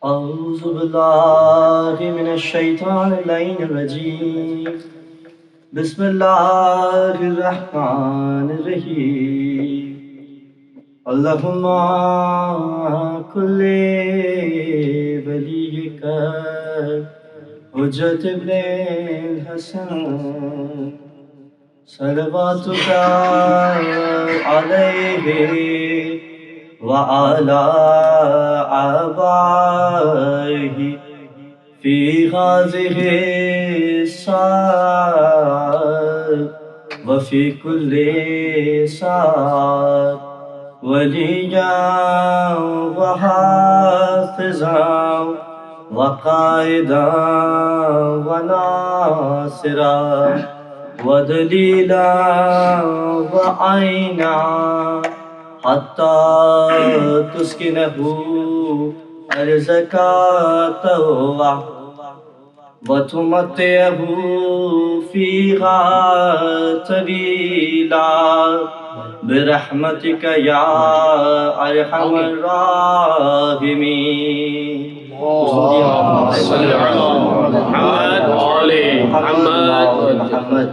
أعوذ بالله من الشيطان اللعين الرجيم بسم الله الرحمن الرحيم اللهم كل وليك حجة ابن الحسن صلواتك عليه وعلى آبائه في هذه الساعة وفي كل ساعة وليا وحافظا وقائدا وناصرا ودليلا وعينا حتى تسكنه أرزك طوعا وتمتعه فيها طويلا برحمتك يا أرحم الراحمين. اللهم صل على محمد وعلى محمد.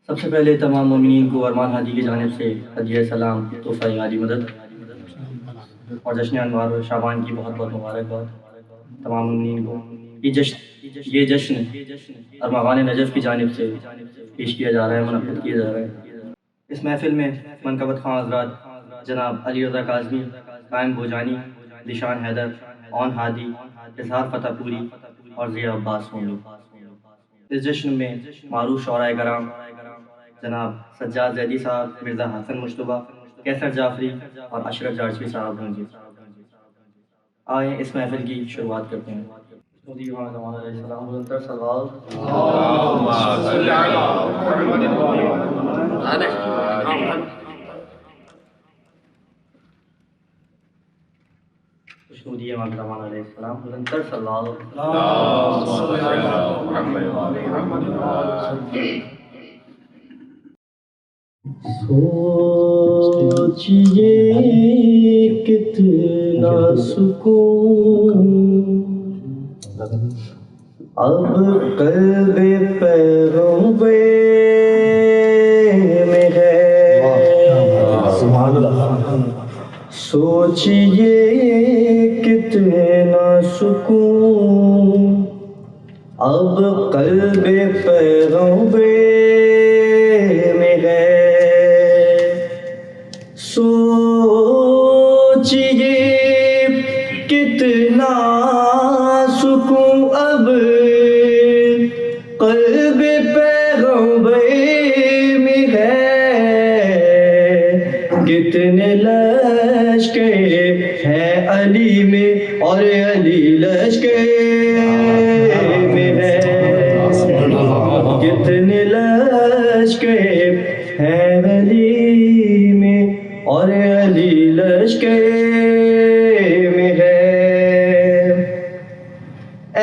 سب سے پہلے تمام مومنین کو ارمان ہادی کی جانب سے ہدیہ سلام تحفہ عالی مدد اور جشن انوار شعبان کی بہت بہت مبارکباد تمام مومنین کو. یہ جشن ارمغان نجف کی جانب سے پیش کیا جا رہا ہے، منعقد کیا جا رہا ہے. اس محفل میں منقبت خان حضرات جناب علی رضا کاظمی، قائم بوجانی، ذیشان حیدر، اون ہادی، اظہار فتح پوری اور ضیاء عباس ہوں گے. اس جشن میں معروف شعراء کرام جناب سجاد زیدی صاحب، مرزا حسن مشتبہ، کیسر جعفری اور اشرف جارچوی صاحب ہوں گے. آئیں اس محفل کی شروعات کرتے ہیں. اللهم صل على محمد وعلى محمد. خوشنودی امام زمان علیہ السلام مظنطر صلی اللہ علیہ وسلم. اللهم صل على محمد وعلى محمد. سوچئے کتنا سکون اب قلب پیغمبر میں ہے. سوچئے کتنا سکون اب قلب پیغمبر میں ہے. سوچئے کتنا سکون اب قلب پیغمبر میں ہے. کتنے لشکر ہے علی میں اور علی لشکر میں ہے. کتنے لشکر ہے علی میں اور علی لشکر میں ہے.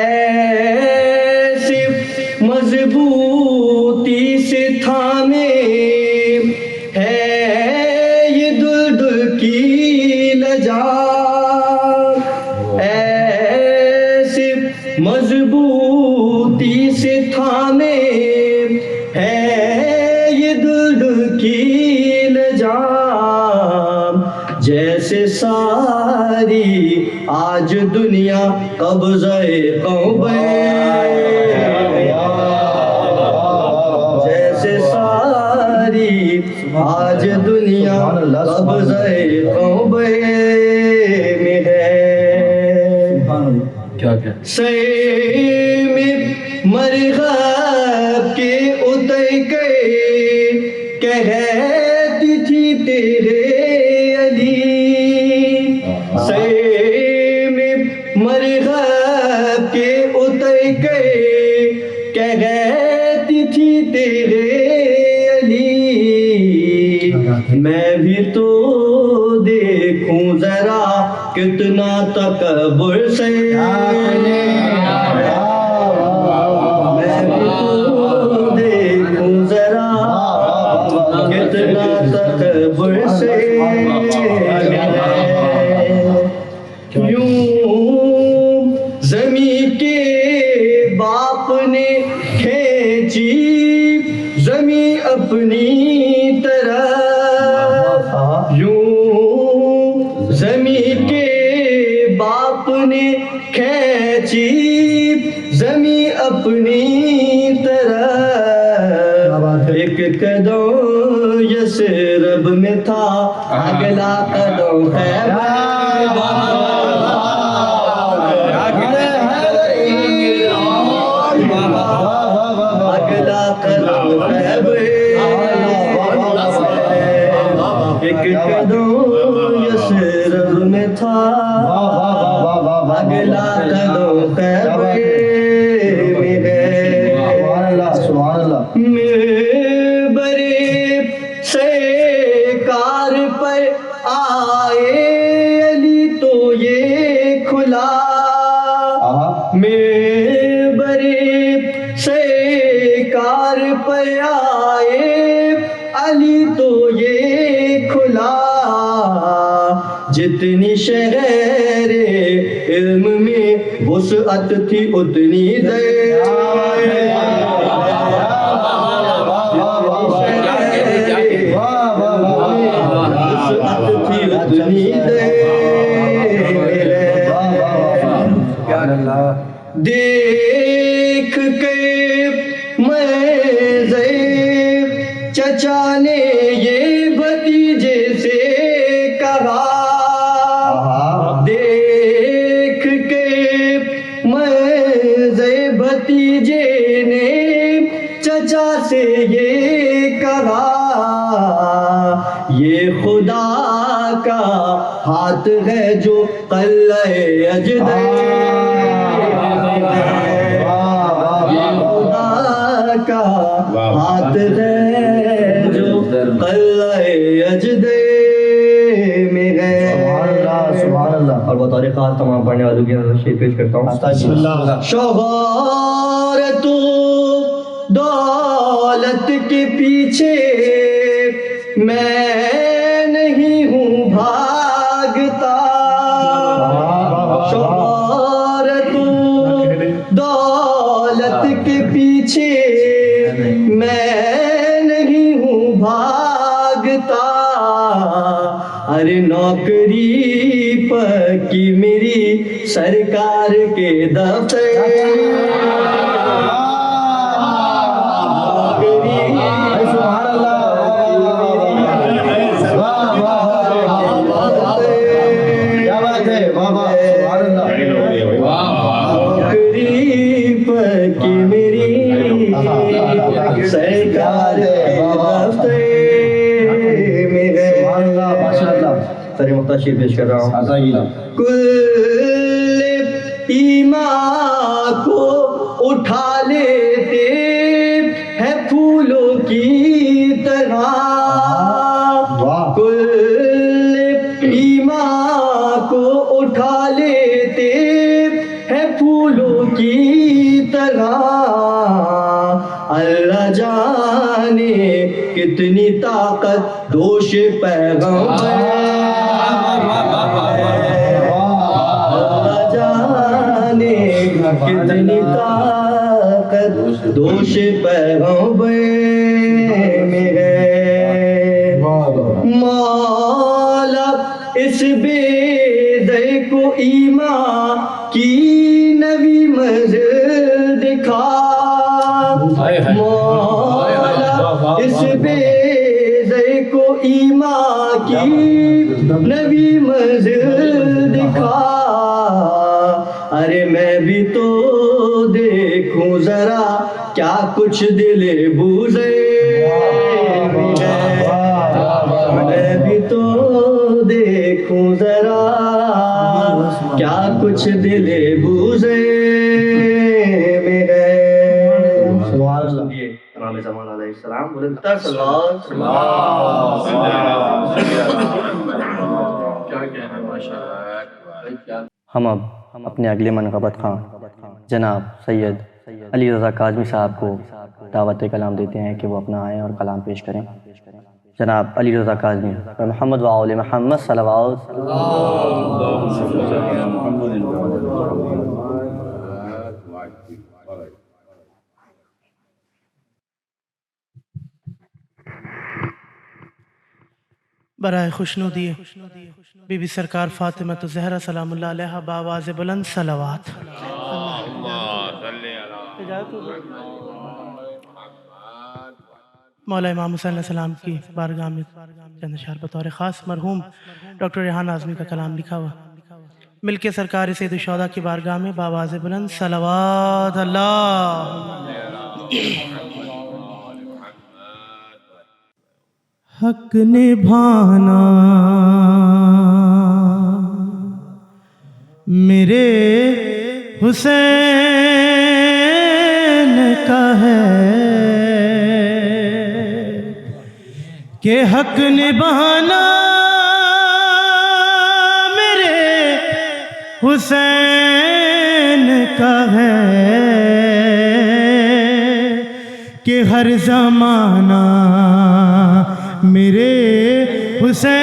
ایسی مضبوطی سے تھامے ہے یہ دلدل کی لجا. ایسی مضبوطی سے تھامے ہے یہ دلدل کی لجا. جیسے ساری آج دنیا قبضہ قوم جیسے ساری آج دنیا قبضہ قوم میں ہے. سر میں مرغب کے اتر کے کہتی تھی تیرے علی. سر میں مرغب کے اتر کے کہتی تھی تیرے علی. میں بھی تو دیکھوں ذرا کتنا تکبر سے. میں بھی تو دیکھوں ذرا کتنا تکبر سے. یوں نے کھینچی زمیں اپنی طرف، ایک قدم یثرب میں تھا، اگلا قدم خیبر، اگلا قدم خیبر، ایک قدم یثرب میں تھا، اگلا قدم خیبر میں ہے۔ منبر سرکار پر آئے علی تو یہ کھلا، منبر سرکار پر آئے علی تو یہ کھلا، جتنی شہر علم میں وسعت تھی اتنی دیر، دیکھ کے منظر چچا نے یہ بھتیجے سے کہا، دیکھ کے منظر بھتیجے نے چچا سے یہ کہا، یہ خدا کا ہاتھ ہے جو قلعہ اجدر، یہ خدا کا ہاتھ ہے جو قلعہ اجدر میں ہے۔ اور بطور خاص تمام پڑھنے والوں کی نظر شیئر پیش کرتا ہوں۔ شہرت و دولت کے پیچھے میں نہیں ہوں بھاگتا، شہرت و دولت کے پیچھے میں نہیں ہوں بھاگتا، ارے نوکری پکی میری سرکار کے دفتر، سرکار دفتر میں ہے۔ سر مختشیر پیش کر رہا ہوں۔ کل ایمان کو اٹھا لیتے ہیں پھولوں کی طرح، کل ایمان کو اٹھا لیتے ہیں پھولوں کی طرح، اللہ جانے کتنی طاقت دوش پیغمبر، اللہ جانے کتنی طاقت دوش پیغمبر میں ہے۔ مولا اس بے در کو ایمان کی نوی منزل دکھا، مولا اس بے در کو ایمان کی نوی منزل دکھا، ارے میں بھی تو دیکھوں ذرا کیا کچھ دل بوزے، میں بھی تو دیکھوں ذرا کیا کچھ دل بوزے میں ہے۔ امام زمان علیہ السلام بلندتر ہم اب اپنے اگلے منقبت خان جناب سید علی رضا کاظمی صاحب کو دعوت کلام دیتے ہیں کہ وہ اپنا آئیں اور کلام پیش کریں۔ جناب علی رضا کاظمی محمد و آل محمد صلوات۔ برائے خوشنودی بی بی سرکار فاطمہ زہرا سلام اللہ علیہا بآواز بلند صلوات. اللهم صل على مولا امام حسین علیہ السلام کی بارگاہ میں چند اشعار بطور خاص مرحوم ڈاکٹر ریحان اعظمی کا کلام لکھا ہوا. مل کے سرکار سید الشہداء کی بارگاہ میں بآواز بلند صلوات. اللہ حق نبھانا میرے حسین کا ہے کہ حق نبھانا میرے حسین کا ہے کہ ہر زمانہ میرے حسین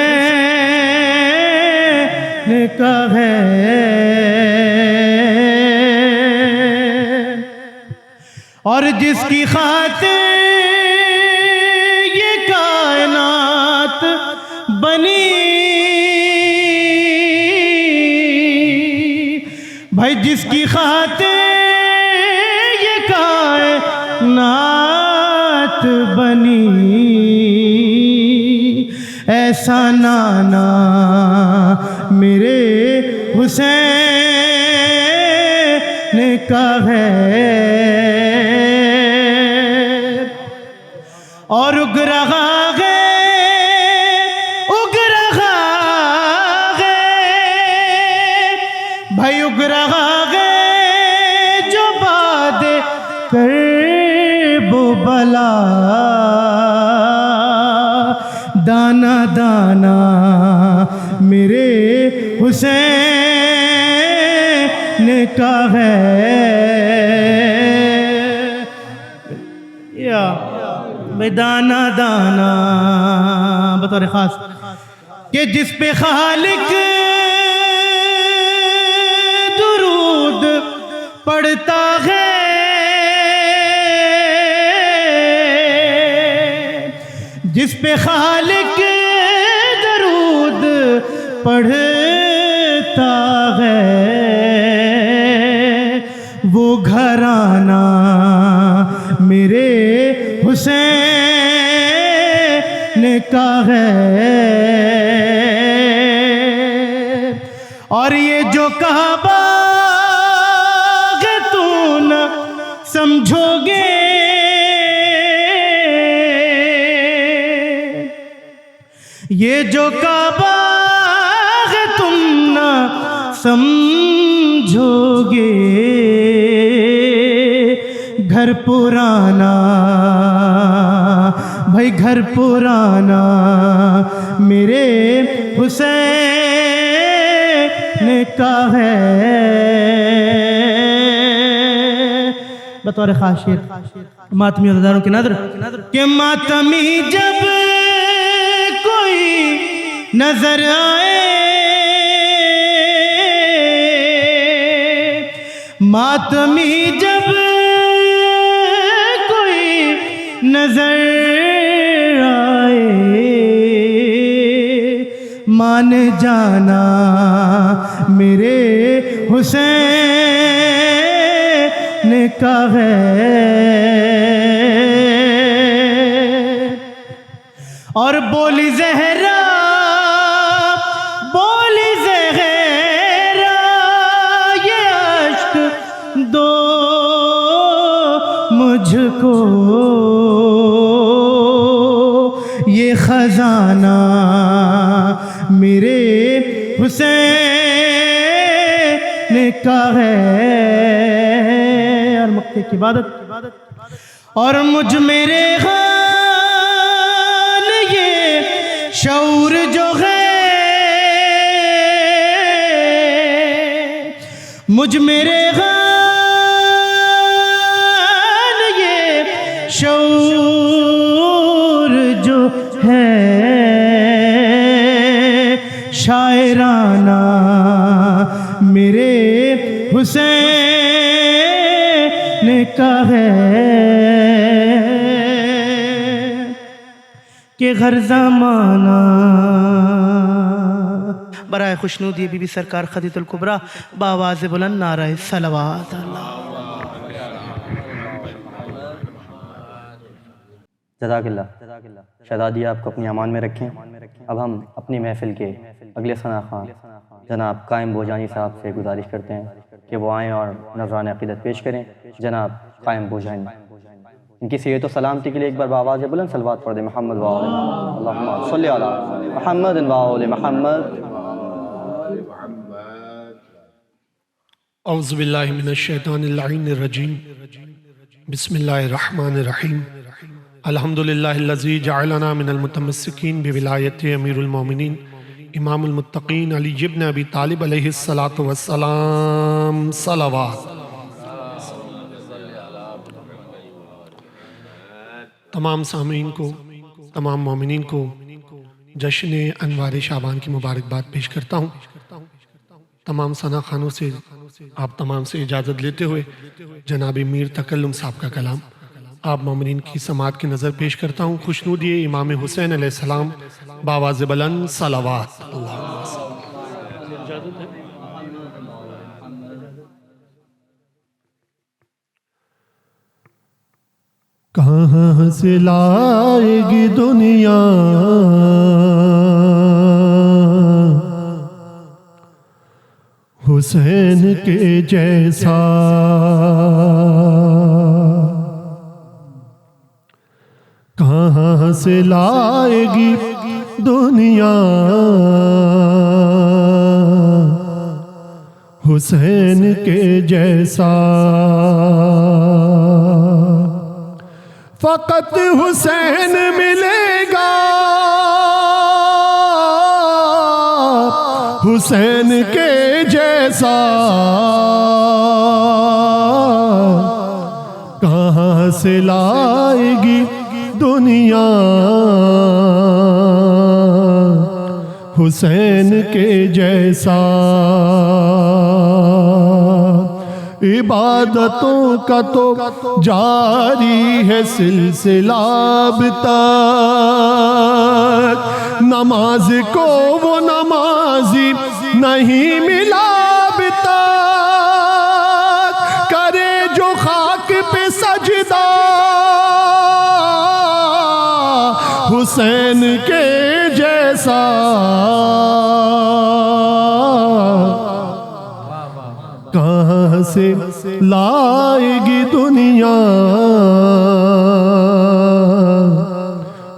کا ہے. اور جس کی خاطر یہ کائنات بنی بھائی، جس کی خاطر یہ کائنات بنی، ایسا نانا میرے حسین کا ہے. اور اگ رہا ہے بھائی، اگ رہا ہے جو باد کرب و بلا، دانا دانا میرے حسین کا ہے. یا بھائی دانا دانا بطور خاص کہ جس پہ خالق درود پڑھتا ہے، جس پہ خالق درود پڑھتا ہے، وہ گھرانہ میرے حسین کا ہے. اور یہ جو کعبہ ہے تو نہ سمجھو گے، یہ جو کعبہ ہے تم نہ سمجھو گے، گھر پرانا بھائی، گھر پرانا میرے حسین کا ہے. بطور خاص شعر ماتمی عزاداروں کی نظر کہ ماتمی جب کوئی نظر آئے، ماتمی جب کوئی نظر آئے، مان جانا میرے حسین کا ہے. اور بولی زہرا یہ عشق دو مجھ کو، یہ خزانہ میرے حسین کا ہے. اور مکے کی عبادت اور مجھ میرے خان یہ شعور جو ہے، مجھ میرے خان یہ شعور جو ہے، شاعرانہ میرے حسین کا ہے کہ ہر زمانہ برائے خوشنودی بی بی سرکار خدیجہ الکبریٰ بآواز بلند نعرہ صلوات اللہ۔ جزاک اللہ۔ شہزادی آپ کو اپنی امان میں رکھیں۔ اب ہم اپنی محفل کے اگلے ثنا خواں جناب قائم بوجانی صاحب سے گزارش کرتے ہیں کہ وہ آئیں اور نذران عقیدت پیش کریں۔ جناب قائم بوجانی، ان کی صحت و سلامتی کے لیے ایک بار بآواز بلند صلوات پڑھ دیں۔ محمد و آل اللہم صلی علی محمد و آل محمد۔ اعوذ باللہ من الشیطان اللعین الرجیم، بسم اللہ الرحمن الرحیم۔ الحمدللہ الذی جعلنا من المتمسکین بولایت امیر المومنین امام المتقین علی ابن ابی طالب علیہ السلام صلوات۔ تمام سامعین کو، تمام مومنین کو جشن انوار شعبان کی مبارکباد پیش کرتا ہوں۔ تمام ثنا خانوں سے آپ تمام سے اجازت لیتے ہوئے جناب میر تکلم صاحب کا کلام آپ مومنین کی سماعت کی نظر پیش کرتا ہوں۔ خوشنودی امام حسین علیہ السلام بآواز بلند صلوات۔ کہاں سے لائے گی دنیا حسین کے جیسا، کہاں سے لائے گی دنیا حسین کے جیسا، فقط حسین ملے گا حسین کے جیسا، کہاں سے لائے گی دنیا حسین کے جیسا، عبادتوں کا تو جاری ہے سلسلہ اب تک، نماز کو وہ نمازی نہیں ملا اب تک، کرے جو خاک پہ سجدہ حسین کے جیسا، کہاں سے لائے گی دنیا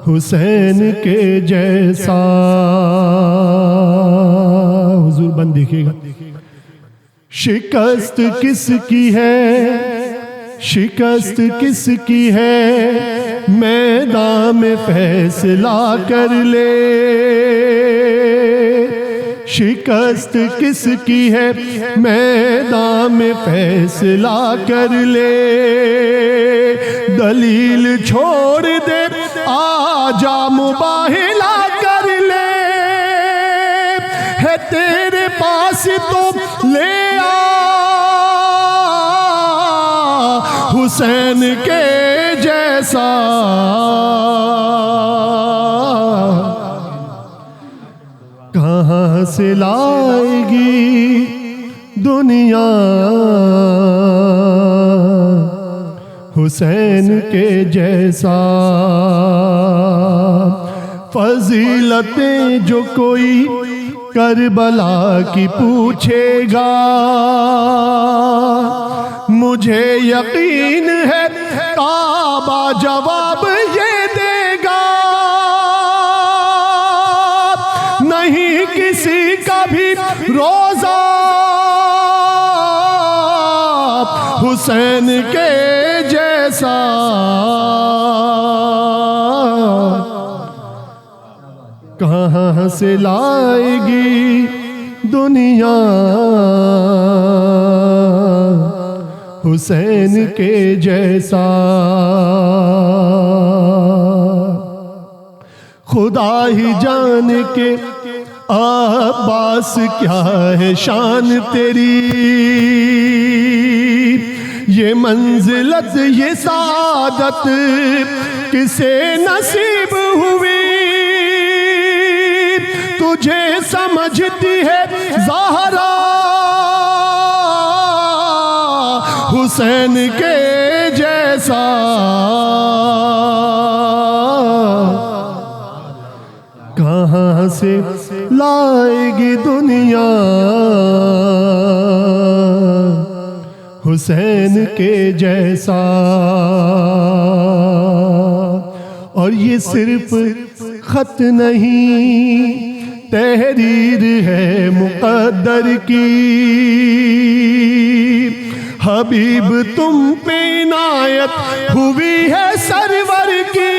حسین کے جیسا۔ حضور بند دیکھیے گا، شکست کس کی ہے، شکست کس کی ہے، میدان میں فیصلہ کر لے، شکست کس کی ہے میدان میں فیصلہ کر لے، دلیل چھوڑ دے آجا مباہلہ کر لے، ہے تیرے پاس تو لے آ حسین کے جیسا، کہاں سے لائے گی دنیا حسین کے جیسا، فضیلتیں جو کوئی کربلا کی پوچھے گا، مجھے یقین ہے کعبہ جواب یہ دے گا، نہیں کسی کا بھی روزہ حسین کے جیسا، کہاں سے لائے گی دنیا حسین کے جیسا، خدا ہی جان کے عباس کیا ہے شان تیری، یہ منزلت یہ سعادت کسے نصیب ہوئی، مجھے سمجھتی ہے زہرا حسین کے جیسا، کہاں سے لائے گی دنیا حسین کے جیسا؟ اور یہ صرف خط نہیں، تحریر ہے مقدر کی، حبیب تم پہ عنایت ہوئی ہے سرور کی،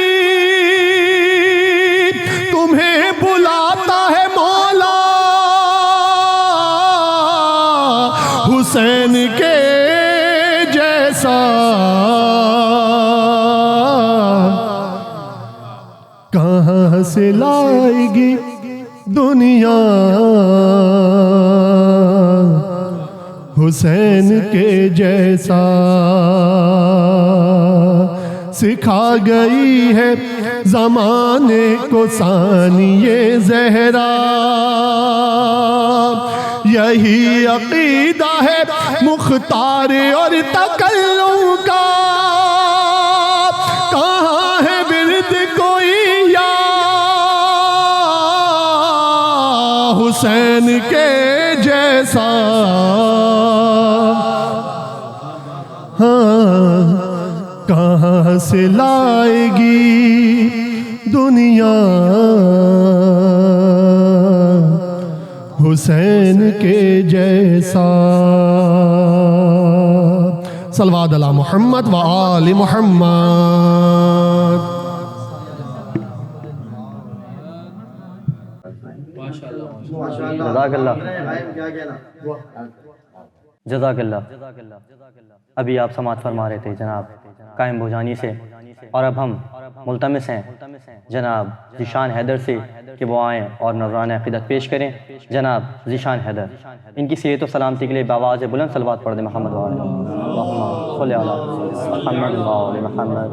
تمہیں بلاتا ہے مولا حسین کے جیسا، کہاں سے لائے گی دنیا حسین کے جیسا؟ سکھا گئی ہے زمانے کو ثانیہ زہرا، یہی عقیدہ ہے مختار اور تکلم کا، کہاں ہے ورد کوئی یا حسین کے جیسا؟ ہاں کہاں سے لائے گی دنیا حسین کے جیسا؟ صلوات علی محمد و آل محمد۔ جزاک اللہ، جزاک اللہ۔ ابھی آپ سماعت فرما رہے تھے جناب قائم بھوجانی سے، اور اب ہم ملتمس ہیں جناب ذیشان حیدر سے کہ وہ آئیں اور نذرانہ عقیدت پیش کریں۔ جناب ذیشان حیدر، ان کی صحت و سلامتی کے لیے بآواز بلند صلوات پڑھ دیں محمد و آل اللہم صلی علی محمد و آل محمد۔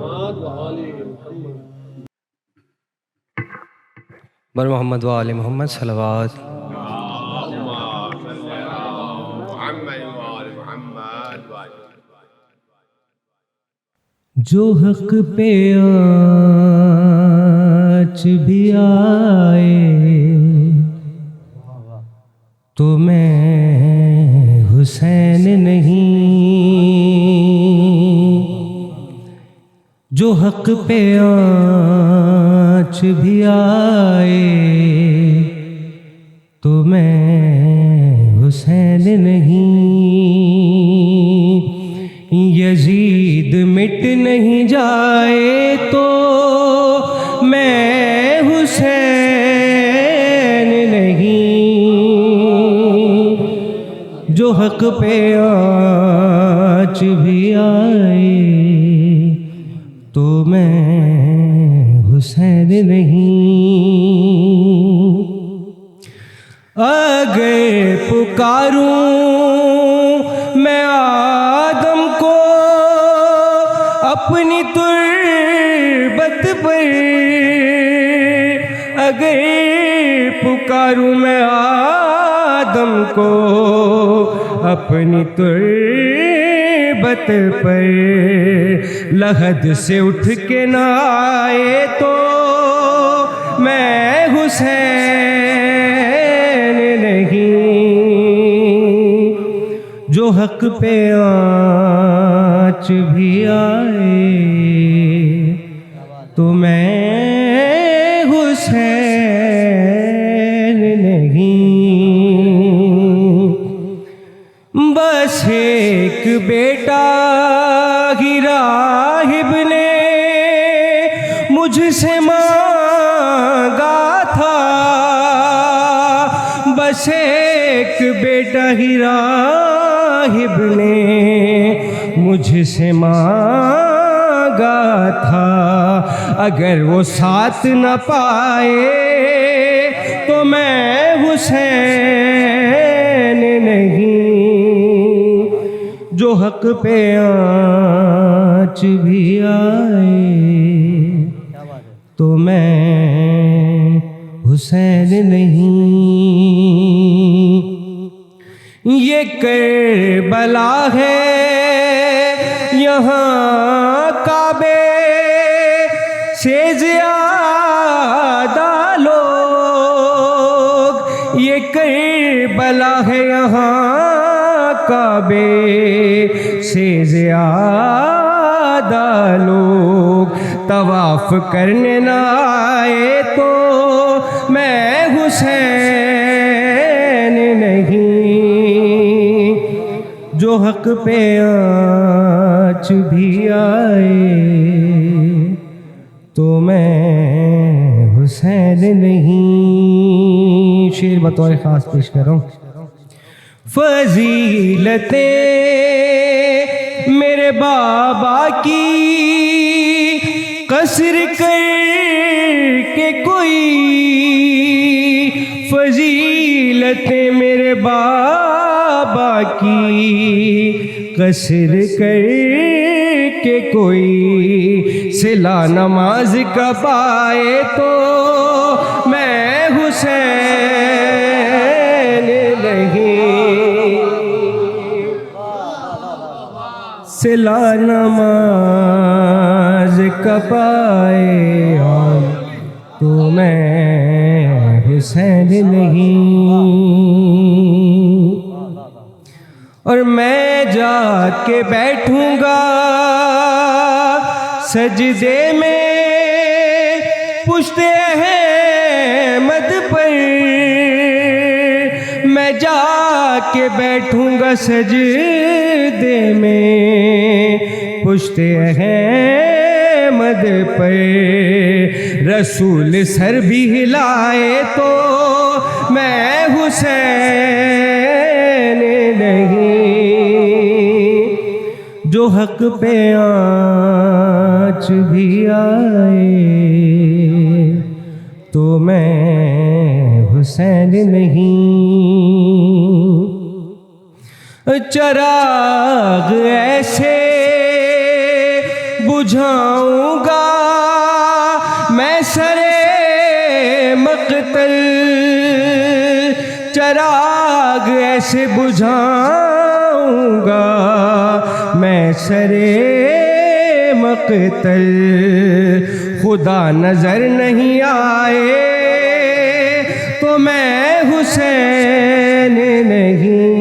بر محمد و آل محمد صلوات۔ جو حق پہ آنچ بھی آئے تو میں حسین نہیں، جو حق پہ آنچ بھی آئے تو میں حسین نہیں، یزید مٹ نہیں جائے تو میں حسین نہیں، جو حق پہ آنچ بھی آئے تو میں حسین نہیں، اگر پکاروں میں آدم کو اپنی تربت پر، اگر پکاروں میں آدم کو اپنی تربت پر، لحد سے اٹھ کے نہ آئے تو میں حسین نہیں، جو حق پہ آنچ بھی آئے تو میں حسین نہیں، بس ایک بیٹا ہی راہب نے مجھ سے مانگا تھا، بس ایک بیٹا ہی راہب نے مجھ سے مانگا تھا، اگر وہ ساتھ نہ پائے تو میں حسین نہیں، جو حق پہ آنچ بھی آئے تو میں حسین نہیں، یہ کربلا ہے یہاں کعبے سے زیادہ لوگ، یہ کربلا ہے یہاں کعبے سے زیادہ لوگ، طواف کرنے نہ آئے تو میں حسین نہیں، جو حق پہ آنچ بھی آئے تو میں حسین نہیں۔ شعر بطور خاص پیش کروں۔ فضیلتیں میرے بابا کی قصر کر کے کوئی، فضیلتیں میرے بابا کی قصر کر کے کوئی، صلہ نماز کا پائے تو میں حسین نہیں، صلہ نماز کا پائے تو میں حسین نہیں، اور میں جا کے بیٹھوں گا سجدے میں پشت احمد پر، میں جا کے بیٹھوں گا سجدے میں پشت احمد پر، رسول سر بھی ہلائے تو میں حسین نہیں، جو حق پہ آنچ بھی آئے تو میں حسین نہیں، چراغ ایسے بجھاؤں گا میں سرے مقتل، چراغ ایسے بجھاؤں گا میں سرے مقتل، خدا نظر نہیں آئے تو میں حسین نہیں،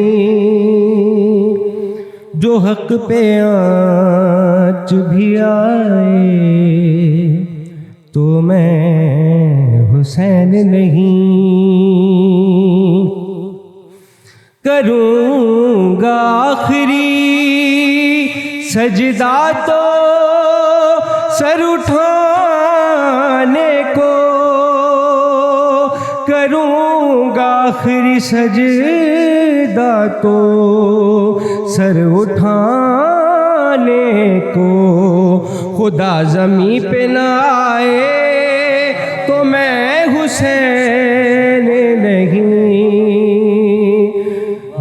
جو حق پہ آنچ بھی آئے تو میں حسین نہیں، کروں گا آخری سجدہ تو سر اٹھانے کو، کروں گا آخری سجدہ تو سر اٹھانے کو، خدا زمین پہ نہ آئے تو میں حسین نہیں،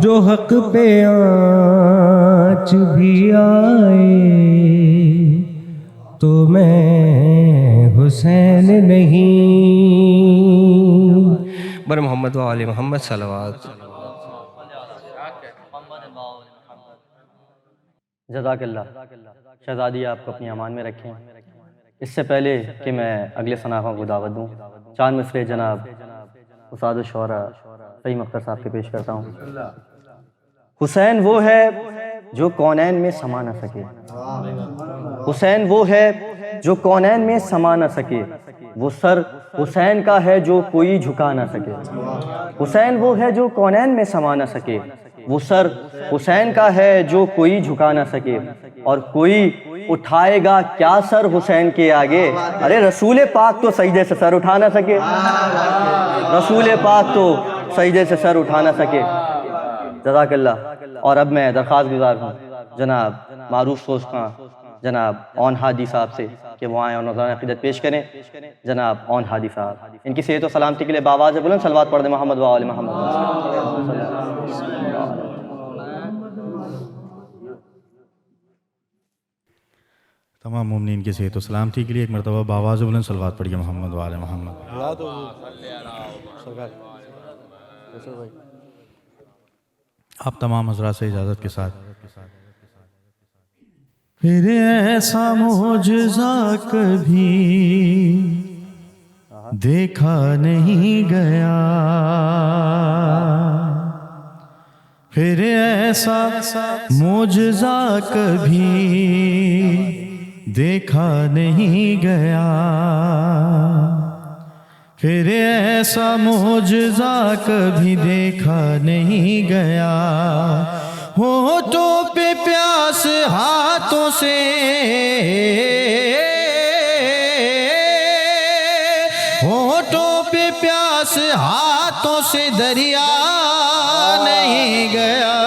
جو حق پہ آنچ بھی آئے تو میں حسین نہیں۔ بر محمد و آل محمد صلوات۔ جزاک اللہ۔ شہزادی آپ کو اپنی امان میں رکھیں۔ اس سے پہلے کہ میں اگلے صنافوں کو دعوت دوں، چاند مصرے جناب استاد الشعراء سعید مختار صاحب کے پیش کرتا ہوں۔ حسین وہ ہے جو کونین میں سما نہ سکے، حسین وہ ہے جو کونین میں سما نہ سکے، وہ سر حسین کا ہے جو کوئی جھکا نہ سکے، حسین وہ ہے جو کونین میں سما نہ سکے، وہ سر حسین کا ہے جو کوئی جھکا نہ سکے، اور کوئی اٹھائے گا کیا سر حسین کے آگے، ارے رسول پاک تو سجدے سے سر اٹھا نہ سکے، رسول پاک تو سجدے سے سر اٹھا نہ سکے۔ جزاک اللہ۔ اور اب میں درخواست گزار ہوں جناب معروف سوز خان جناب اون ہادی صاحب سے کہ وہ آئیں اور نذرانہ عقیدت پیش کریں۔ جناب اون ہادی صاحب ان کی صحت و سلامتی کے لیے باواز بلند صلوات پڑھ دیں محمد و آل محمد۔ تمام مومنین کی صحت و سلامتی کے لیے ایک مرتبہ باواز بلند صلوات پڑھیے محمد و آل محمد۔ آپ تمام حضرات سے اجازت کے ساتھ پھر ایسا معجزہ کبھی دیکھا نہیں گیا، پھر ایسا معجزہ کبھی دیکھا نہیں گیا، پھر ایسا معجزہ کبھی دیکھا نہیں گیا، ہونٹوں پہ پیاس ہاتھوں سے ہونٹوں پہ پیاس ہاتھوں سے دریا نہیں گیا،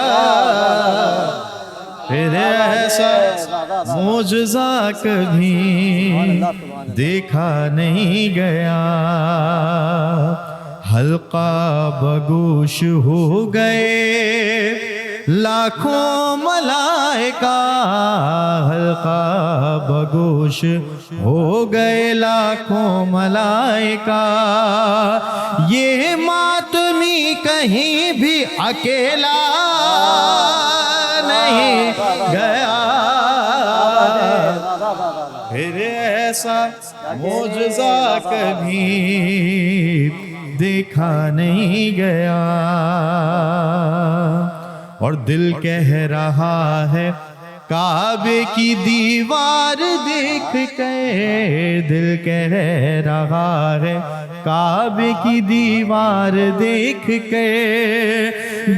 پھر ایسا معجزہ کبھی دیکھا نہیں گیا، حلقہ بگوش ہو گئے لاکھوں ملائکہ، حلقہ بگوش ہو گئے لاکھوں ملائکہ، یہ ماتمی کہیں بھی اکیلا نہیں گیا، پھر ایسا معجزہ کبھی دیکھا نہیں گیا، اور دل کہہ رہا ہے کعبے کی دیوار دیکھ کے، دل کہہ رہا ہے کعبے کی دیوار دیکھ کے،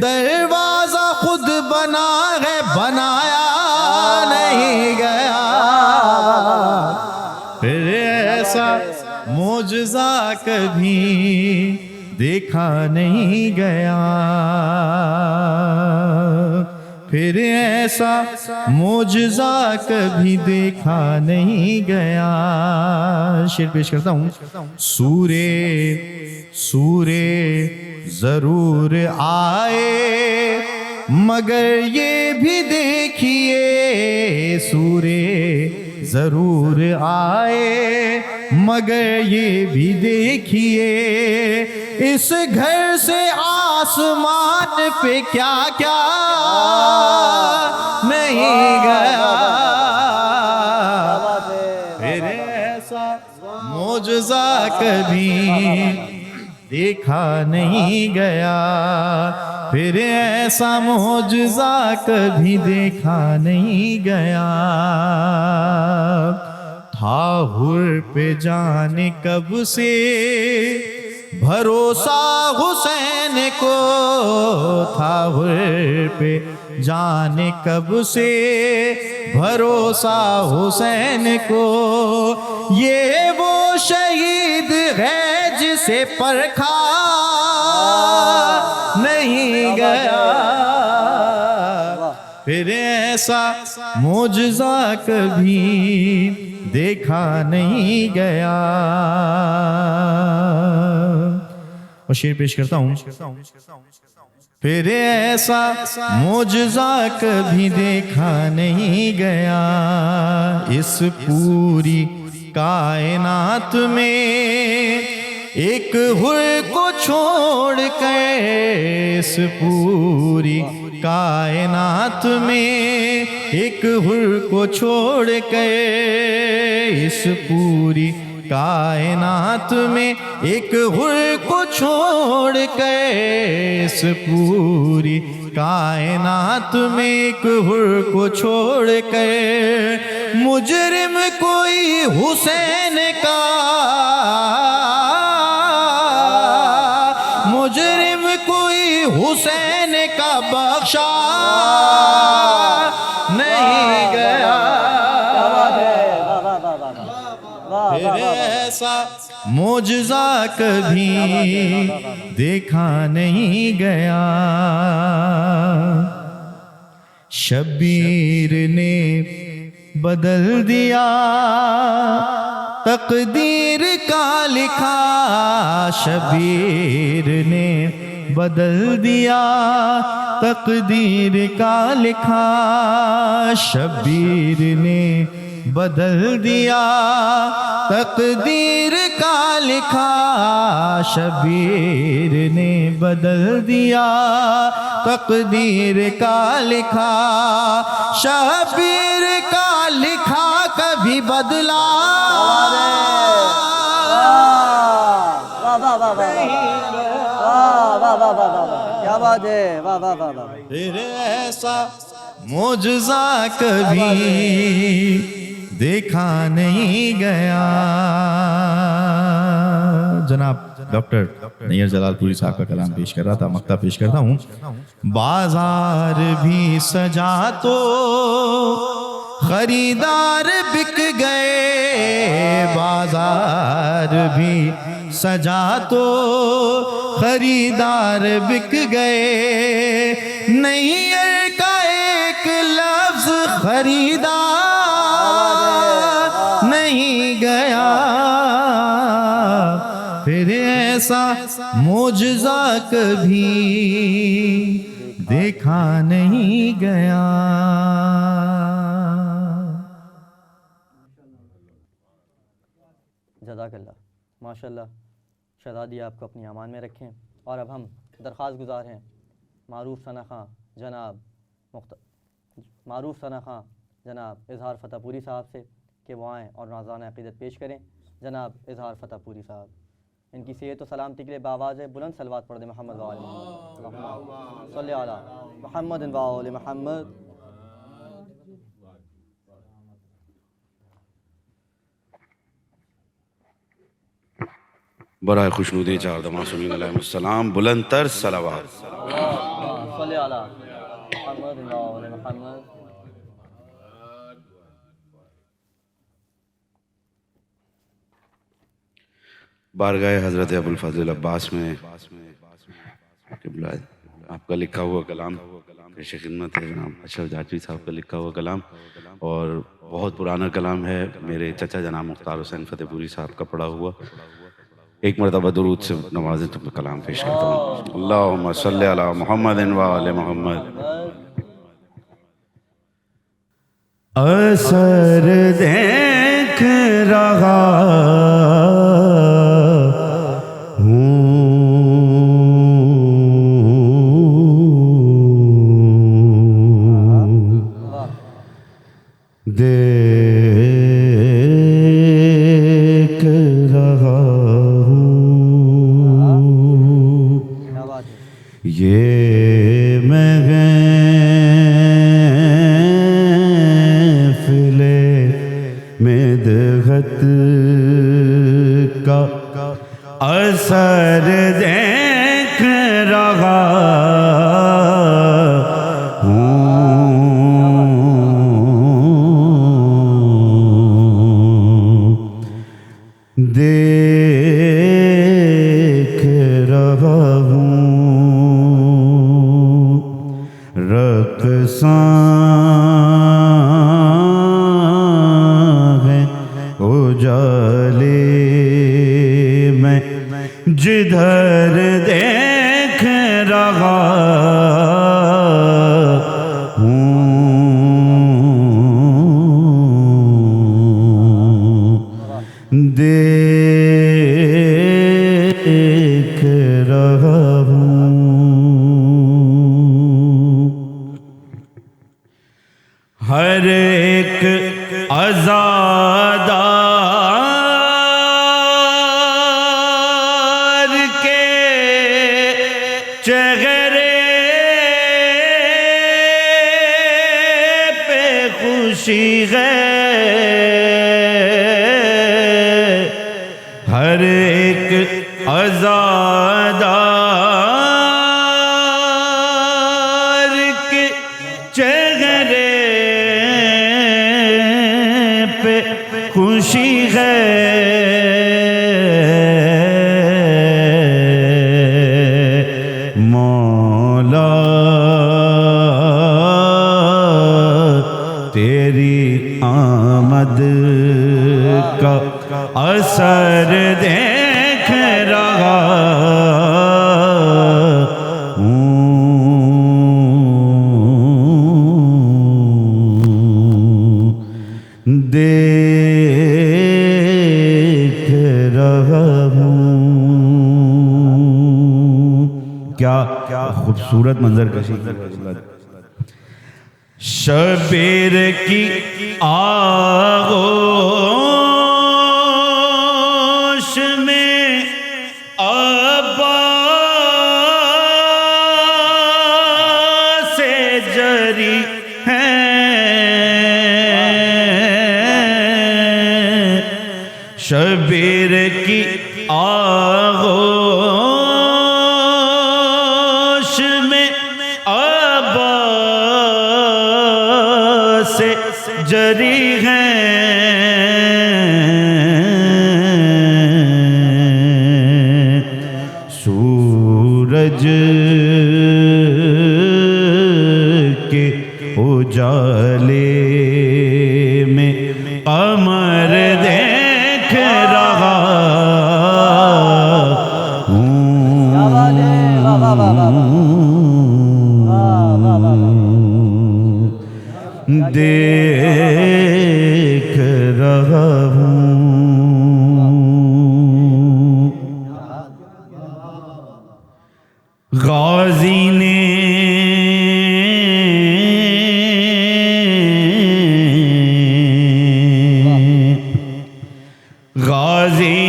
دروازہ خود بنا ہے بنایا نہیں گیا، پھر ایسا معجزہ کبھی دیکھا نہیں گیا، پھر ایسا معجزہ کبھی دیکھا نہیں گیا۔ شعر پیش کرتا ہوں۔ سورے ضرور آئے مگر یہ بھی دیکھیے، سورے ضرور آئے مگر یہ بھی دیکھیے، اس گھر سے آسمان پہ کیا کیا نہیں گیا، پھر ایسا معجزہ کبھی دیکھا نہیں گیا، پھر ایسا معجزہ کبھی دیکھا نہیں گیا، تھا حر پہ جانے کب سے بھروسہ حسین کو، تھا حر پہ جانے کب سے بھروسہ حسین کو، یہ وہ شہید ہے جسے پرکھا نہیں گیا، پھر ایسا معجزہ کبھی دیکھا نہیں گیا۔ اور شعر پیش کرتا ہوں۔ پھر ایسا معجزہ کبھی دیکھا نہیں گیا، اس پوری کائنات میں ایک حر کو چھوڑ کر، اس پوری کائنات میں ایک حر کو چھوڑ کر، اس پوری کائنات میں ایک حر کو چھوڑ کر، اس پوری کائنات میں ایک حر کو چھوڑ کر، مجرم کوئی حسین کا، مجرم کوئی حسین کا بخشا نہیں گیا، پھر ایسا معجزہ کبھی دیکھا نہیں گیا۔ شبیر نے بدل دیا تقدیر کا لکھا، شبیر نے بدل دیا تقدیر کا لکھا، شبیر نے بدل دیا تقدیر کا لکھا شبیر نے بدل دیا تقدیر کا لکھا شبیر کا لکھا کبھی بدلا کیا بات ہے واہ واہ واہ واہ پھر ایسا معجزہ کبھی دیکھا نہیں گیا. جناب ڈاکٹر نیئر جلال پوری صاحب کا کلام پیش کر رہا تھا, مقطع پیش کرتا ہوں. بازار بھی سجا تو خریدار بک گئے, بازار بھی سجا تو خریدار بک گئے, نہیں کا ایک لفظ خریدا نہیں گیا. پھر ایسا معجزہ کبھی دیکھا نہیں گیا. جزاک اللہ ماشاء اللہ. شہزادی آپ کو اپنی امان میں رکھیں. اور اب ہم درخواست گزار ہیں معروف ثنا خاں جناب اظہار فتح پوری صاحب سے کہ وہ آئیں اور نازانہ عقیدت پیش کریں. جناب اظہار فتح پوری صاحب ان کی صحت و سلامتی کے لیے بآواز بلند صلوات پڑھ دیں. محمد و آل محمد صلی علی محمد و آل محمد. برائے خوشنودی چار معصومین علیہ السلام بلند تر صلوات. صلی علی محمد و آل محمد. بارگاہ حضرت ابوالفضل عباس میں قبلہ آپ کا لکھا ہوا کلام پیش خدمت ہے. جناب اشرف جاٹوی صاحب کا لکھا ہوا کلام, اور بہت پرانا کلام ہے. میرے چچا جناب مختار حسین فتح پوری صاحب کا پڑھا ہوا. ایک مرتبہ درود سے نوازیں تو میں کلام پیش کرتا ہوں. اللہم صلی علی محمد و آل محمد. اثر دیکھ رہا دیکھ رہا ہوں یہ محفل مدحت کا اثر دیکھ رہا دیکھ رہا ہوں رقصاں ہے اجالے میں جدھر دیکھ رہا دیکھ رہا ہوں. ہر ایک عزادار کے چہرے پہ خوشی ہے, ہر ایک عزادار کے چہرے پہ خوشی ہے, مولا تیری آمد کا اثر دیکھ رہا ہوں. خوبصورت منظر کشی کی حضرت. شبیر کی آغوش میں عباس جری شبیر کی آغوش میں عباس جری ہیں. سورج کے اجالے میں قمر دیکھ رہا دیکھ رہا ہوں. غازی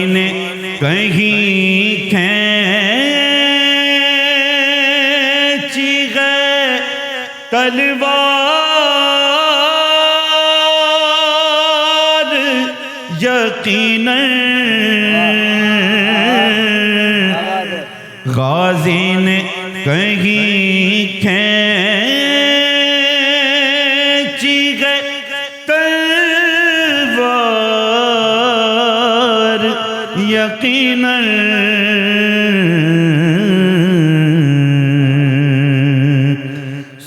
نے کہیں کھینچی ہے تلوار یقیناً غازی نے کہیں کھینچی ہے تلوار یقیناً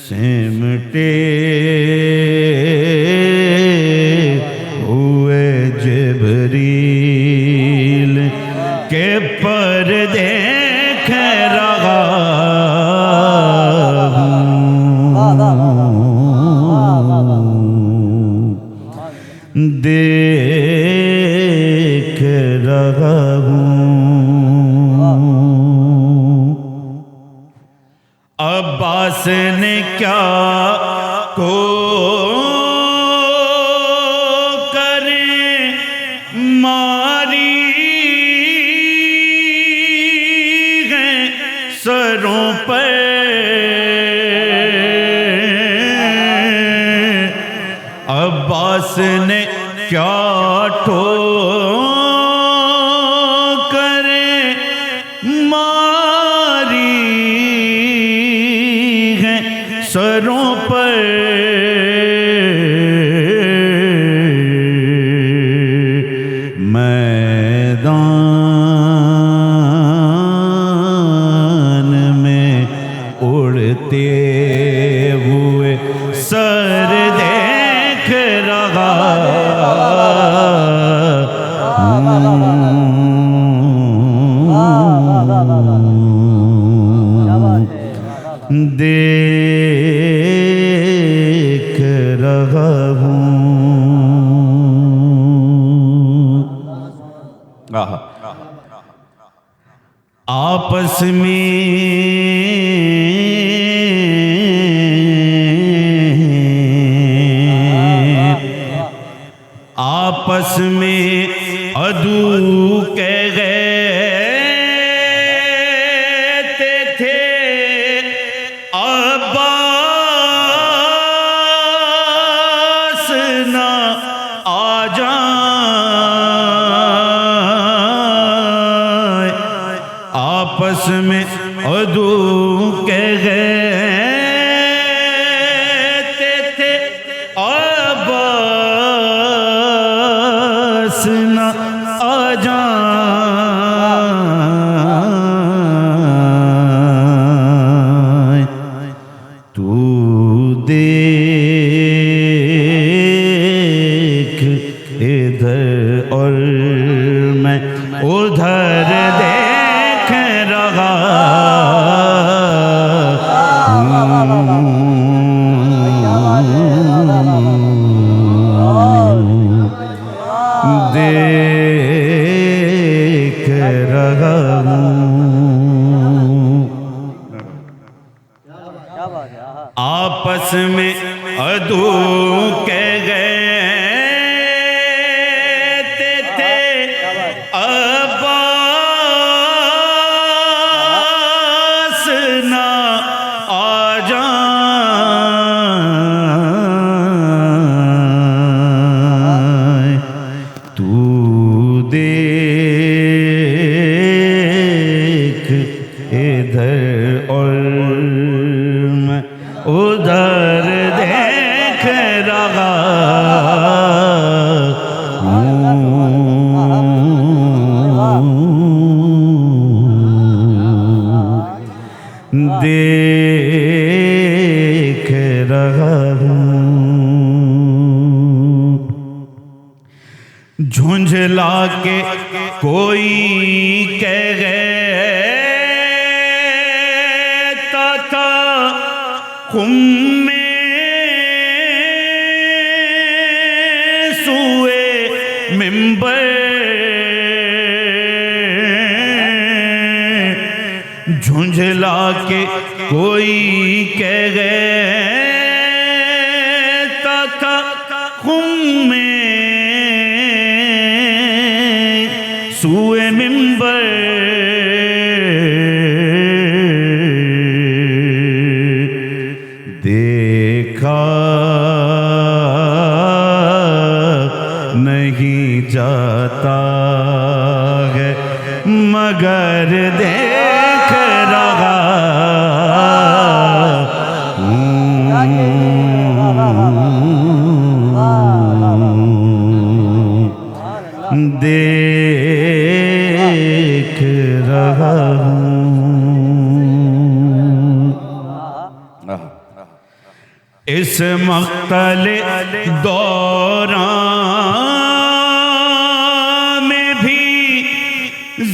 سمٹے ہوئے جبریل کے پر دیکھ رہا ہوں. دیکھ رہا ہوں. عباس نے کیا کو کریں ماری ہیں سروں پر عباس نے کیا ٹھوکریں ماری ہیں سروں پر میدان میں اڑتے ہوئے سر دیکھ رہا دیکھ رہا ہوں. آپس میں آپس میں عدو کے گئے تھے عباس نہ آ جائے. آپس میں عدو کے گئے تھے عباس نہ آ جائے. تو دیکھ ادھر اور میں ادھر دیکھ رہا دیکھ رہا ہوں. آپس میں عدو کہہ گئے تھے عباس نہ آ جائیں تو دیکھ ادھر اور میں ادھر دیکھ رہا ہوں، دیکھ رہا ہوں، جھنجھلا کے کوئی کہہ گئے تھا خم میں سوئے ممبر، جھنجھلا کے کوئی کہہ گئے تھا خم میں سوئے ممبر، دیکھا نہیں جاتا ہے مگر دیکھ رہا ہوں، دیکھ رہا ہوں۔ اس مقتل دوران میں بھی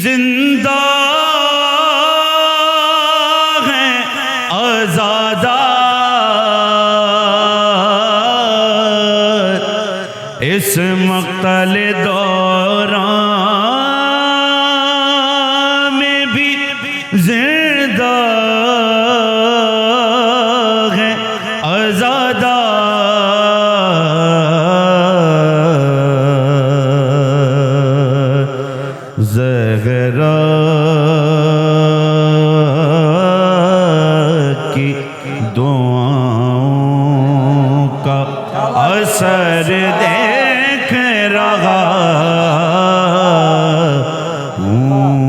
زندہ ہیں آزادار، اس مقتل دوران میں بھی زندہ ہیں آزادار، زہرا کی دعاؤں کا اثر دیکھ رہا ہوں،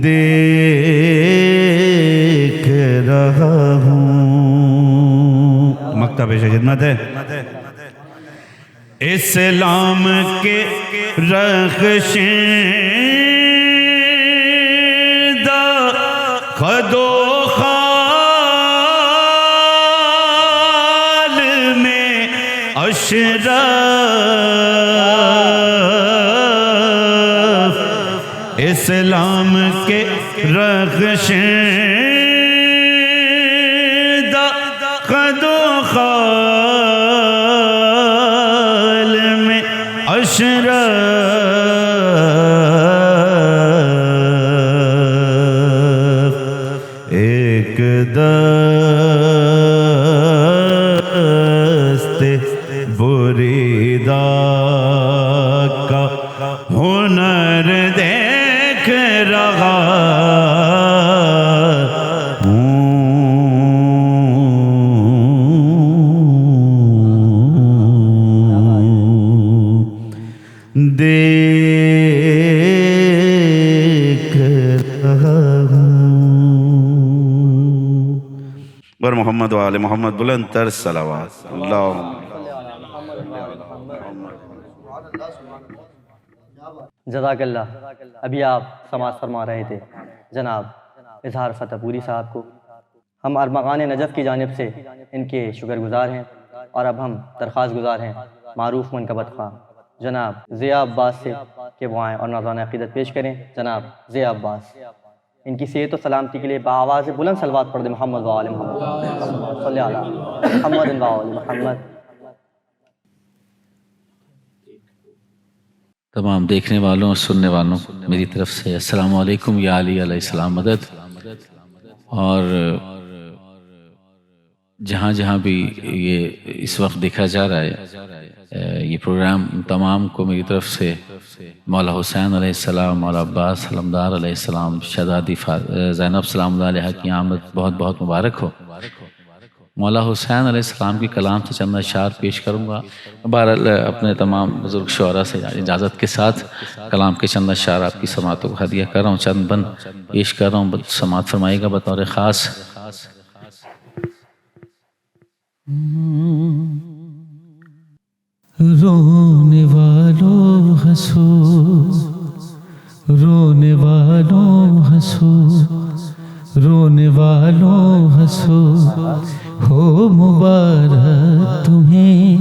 دیکھ رہا ہوں۔ مکتب خدمت ہے۔ اسلام کے رخشندہ خد و خال میں اشرف، اسلام کے رخشندہ خد و خال میں اشرف، ایک دست بریدہ کا ہنر دیکھ رہا ہوں، دیکھ رہا ہوں۔ بر محمد و آل محمد بلند تر صلوات اللہم۔ جزاک اللہ۔ ابھی آپ سماعت فرما رہے تھے جناب اظہار فتح پوری صاحب کو، ہم ارمغان نجف کی جانب سے ان کے شکر گزار ہیں، اور اب ہم درخواست گزار ہیں معروف منقبت خواہ جناب ضیاء عباس سے کہ وہ آئیں اور نذرانہ عقیدت پیش کریں۔ جناب ضیاء عباس ان کی صحت و سلامتی کے لیے بآواز بلند صلوات پڑھ دیں۔ محمد و آل محمد صلی اللہ محمد و آل محمد۔ تمام دیکھنے والوں اور سننے والوں میری طرف سے السلام علیکم یا علی علیہ السلام مدد. اور جہاں جہاں بھی یہ اس وقت دیکھا جا رہا ہے یہ پروگرام، تمام کو میری طرف سے مولا حسین علیہ السلام، مولا عباس علمدار علیہ السلام، شہزادی زینب سلام اللہ علیہ کی آمد بہت بہت مبارک ہو. مولا حسین علیہ السلام کی کلام سے چند اشعار پیش کروں گا. بہرحال اپنے تمام بزرگ شعراء سے اجازت کے ساتھ کلام کے چند اشعار آپ کی سماعتوں کو ہدیہ کر رہا ہوں، چند بند پیش کر رہا ہوں، سماعت فرمائے گا بطور خاص. رونے والوں ہنسو، رونے والوں ہنسو، رونے والوں ہنسو، ہو مبارک تمہیں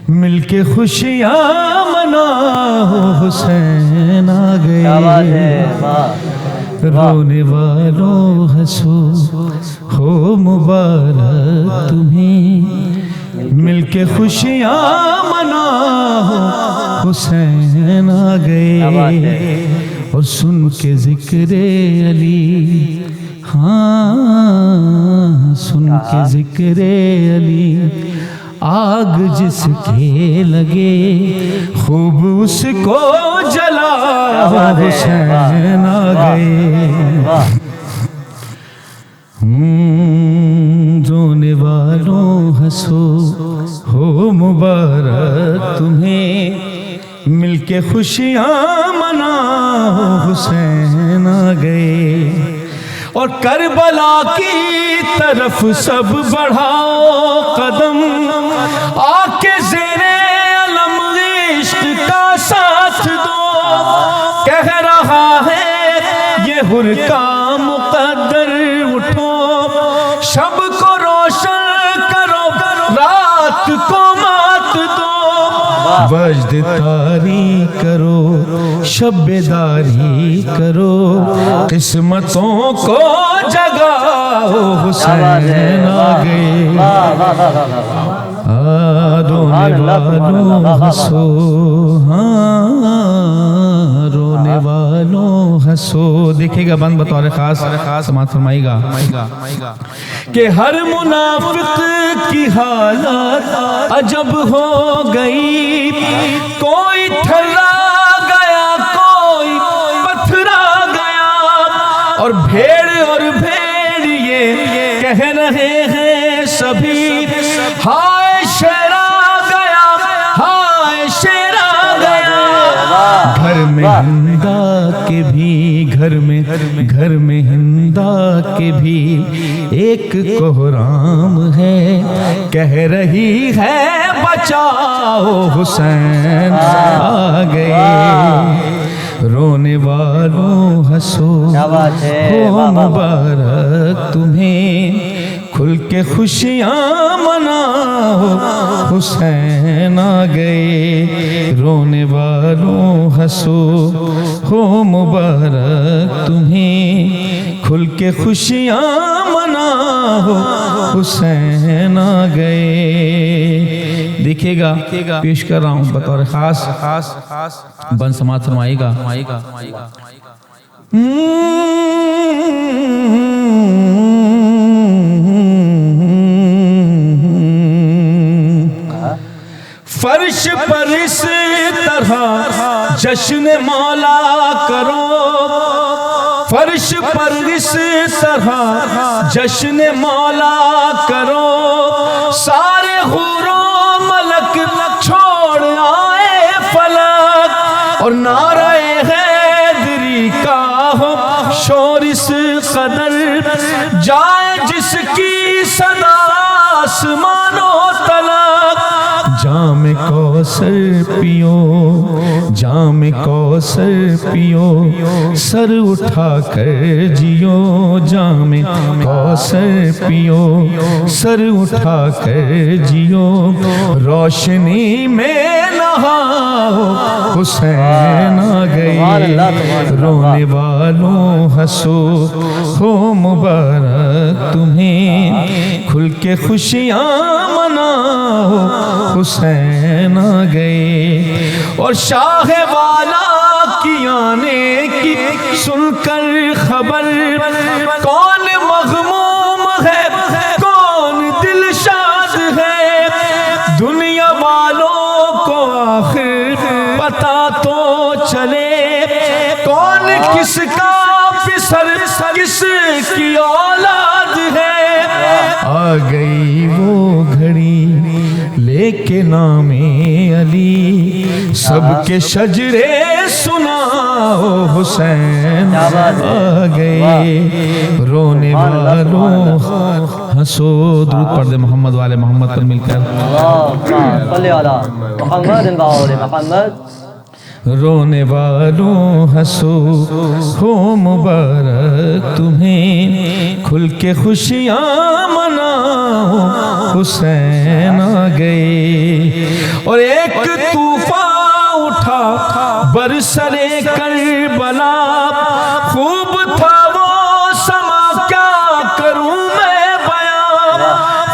مل کے خوشیاں مناؤ، حسین آ گئے. رونے والوں ہنسو، ہو مبارک تمہیں مل کے خوشیاں مناؤ، حسین آ گئے. اور سن کے ذکر علی، ہاں سن کے ذکر علی، آگ جس کے لگے خوب اس کو جلا، حسین آ گئے. رونے والوں ہنسو، ہو مبارک تمہیں مل کے خوشیاں مناؤ، حسین آ گئے. اور کربلا کی طرف سب بڑھاؤ قدم، آ کے زیر علم عشق کا ساتھ دو. کہہ رہا ہے یہ حر کا مقدر، اٹھو شب کو روشن کرو، رات کو مات دو. وجد طاری کرو، شب بیداری کرو، قسمتوں کو جگاؤ، حسین آ گئے. رونے والوں ہنسو، ہاں رونے والوں ہنسو. دیکھے گا بند بطور خاص سماعت فرمائے گا کہ ہر منافق کی حالت عجب ہو گئی، کوئی تھرا گیا کوئی پتھرا گیا. اور بھیڑ یہ کہہ رہے ہیں سبھی، ہائے شیرا گیا، ہائے شیرا گیا. گھر میں ہندا کے بھی، گھر میں ہندا کے بھی ایک کوہرام ہے، کہہ رہی ہے بچاؤ، حسین آ گئے. رونے والوں ہنسو، ہو مبارک تمہیں کھل کے خوشیاں مناؤ، حسین آ گئے. رونے والوں ہنسو، ہو مبارک تمہیں کھل کے خوشیاں مناؤ، حسین آ گئے. دیکھے گا پیش کر رہا ہوں بطور خاص بن سماعت فرمائے گا. فرش پر اس طرح جشن مولا کرو، فرش پر اس طرح جشن مولا کرو. سارے حور و ملک چھوڑ آئے فلک، اور نعرہ حیدری کا ہو شور اس قدر، جائے جس کی صدا آسمان و تلک. جام کوثر پیو، جام کوثر پیو، سر اٹھا کر جیو. جام کوثر پیو، سر اٹھا کر جیو. روشنی میں نہاؤ، حسین آ گئے. رونے والوں ہنسو، ہو مبارک تمہیں کھل کے خوشیاں مناؤ، حسین آ گئے اور شاہ والا کی آنے کی سن کر خبر کون مغموم ہے کون دل شاد ہے دنیا والوں کو آخر پتا تو چلے کون کس کا پسر کس کی اولاد ہے آ گئی وہ گھڑی لے کے نام علی سب کے شجرے سناؤ حسین آ گئے رونے والوں ہنسو درود پڑھ دے محمد والے محمد پر مل کر صلی علی محمد وآل محمد رونے والوں ہنسو ہو مبارک تمہیں کھل کے خوشیاں مناؤ حسین آ گئے اور ایک طوفان اٹھا برسرے کربلا خوب تھا وہ سما کیا کروں میں بیان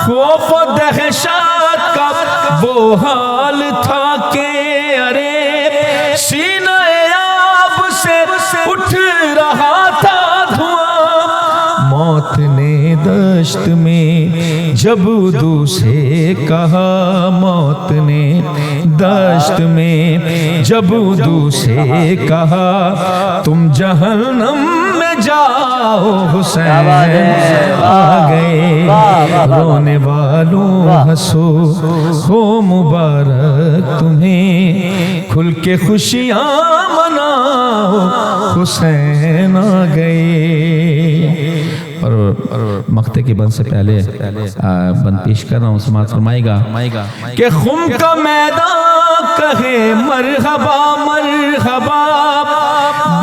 خوف و دہشت کا وہ حال تھا کہ ارے سینہ آب سے اٹھ رہا تھا دھواں موت نے دشت میں جب دوسرے کہا موت نے دشت میں جب دوسرے کہا تم جہنم میں جاؤ حسین آ گئے رونے والوں ہنسو ہو مبارک تمہیں کھل کے خوشیاں مناؤ حسین آ گئے اور مقطع کے بند سے پہلے بند پیش کر رہا ہوں سماعت فرمائے گا کہ خم کا میدان کہے مرحبا مرحبا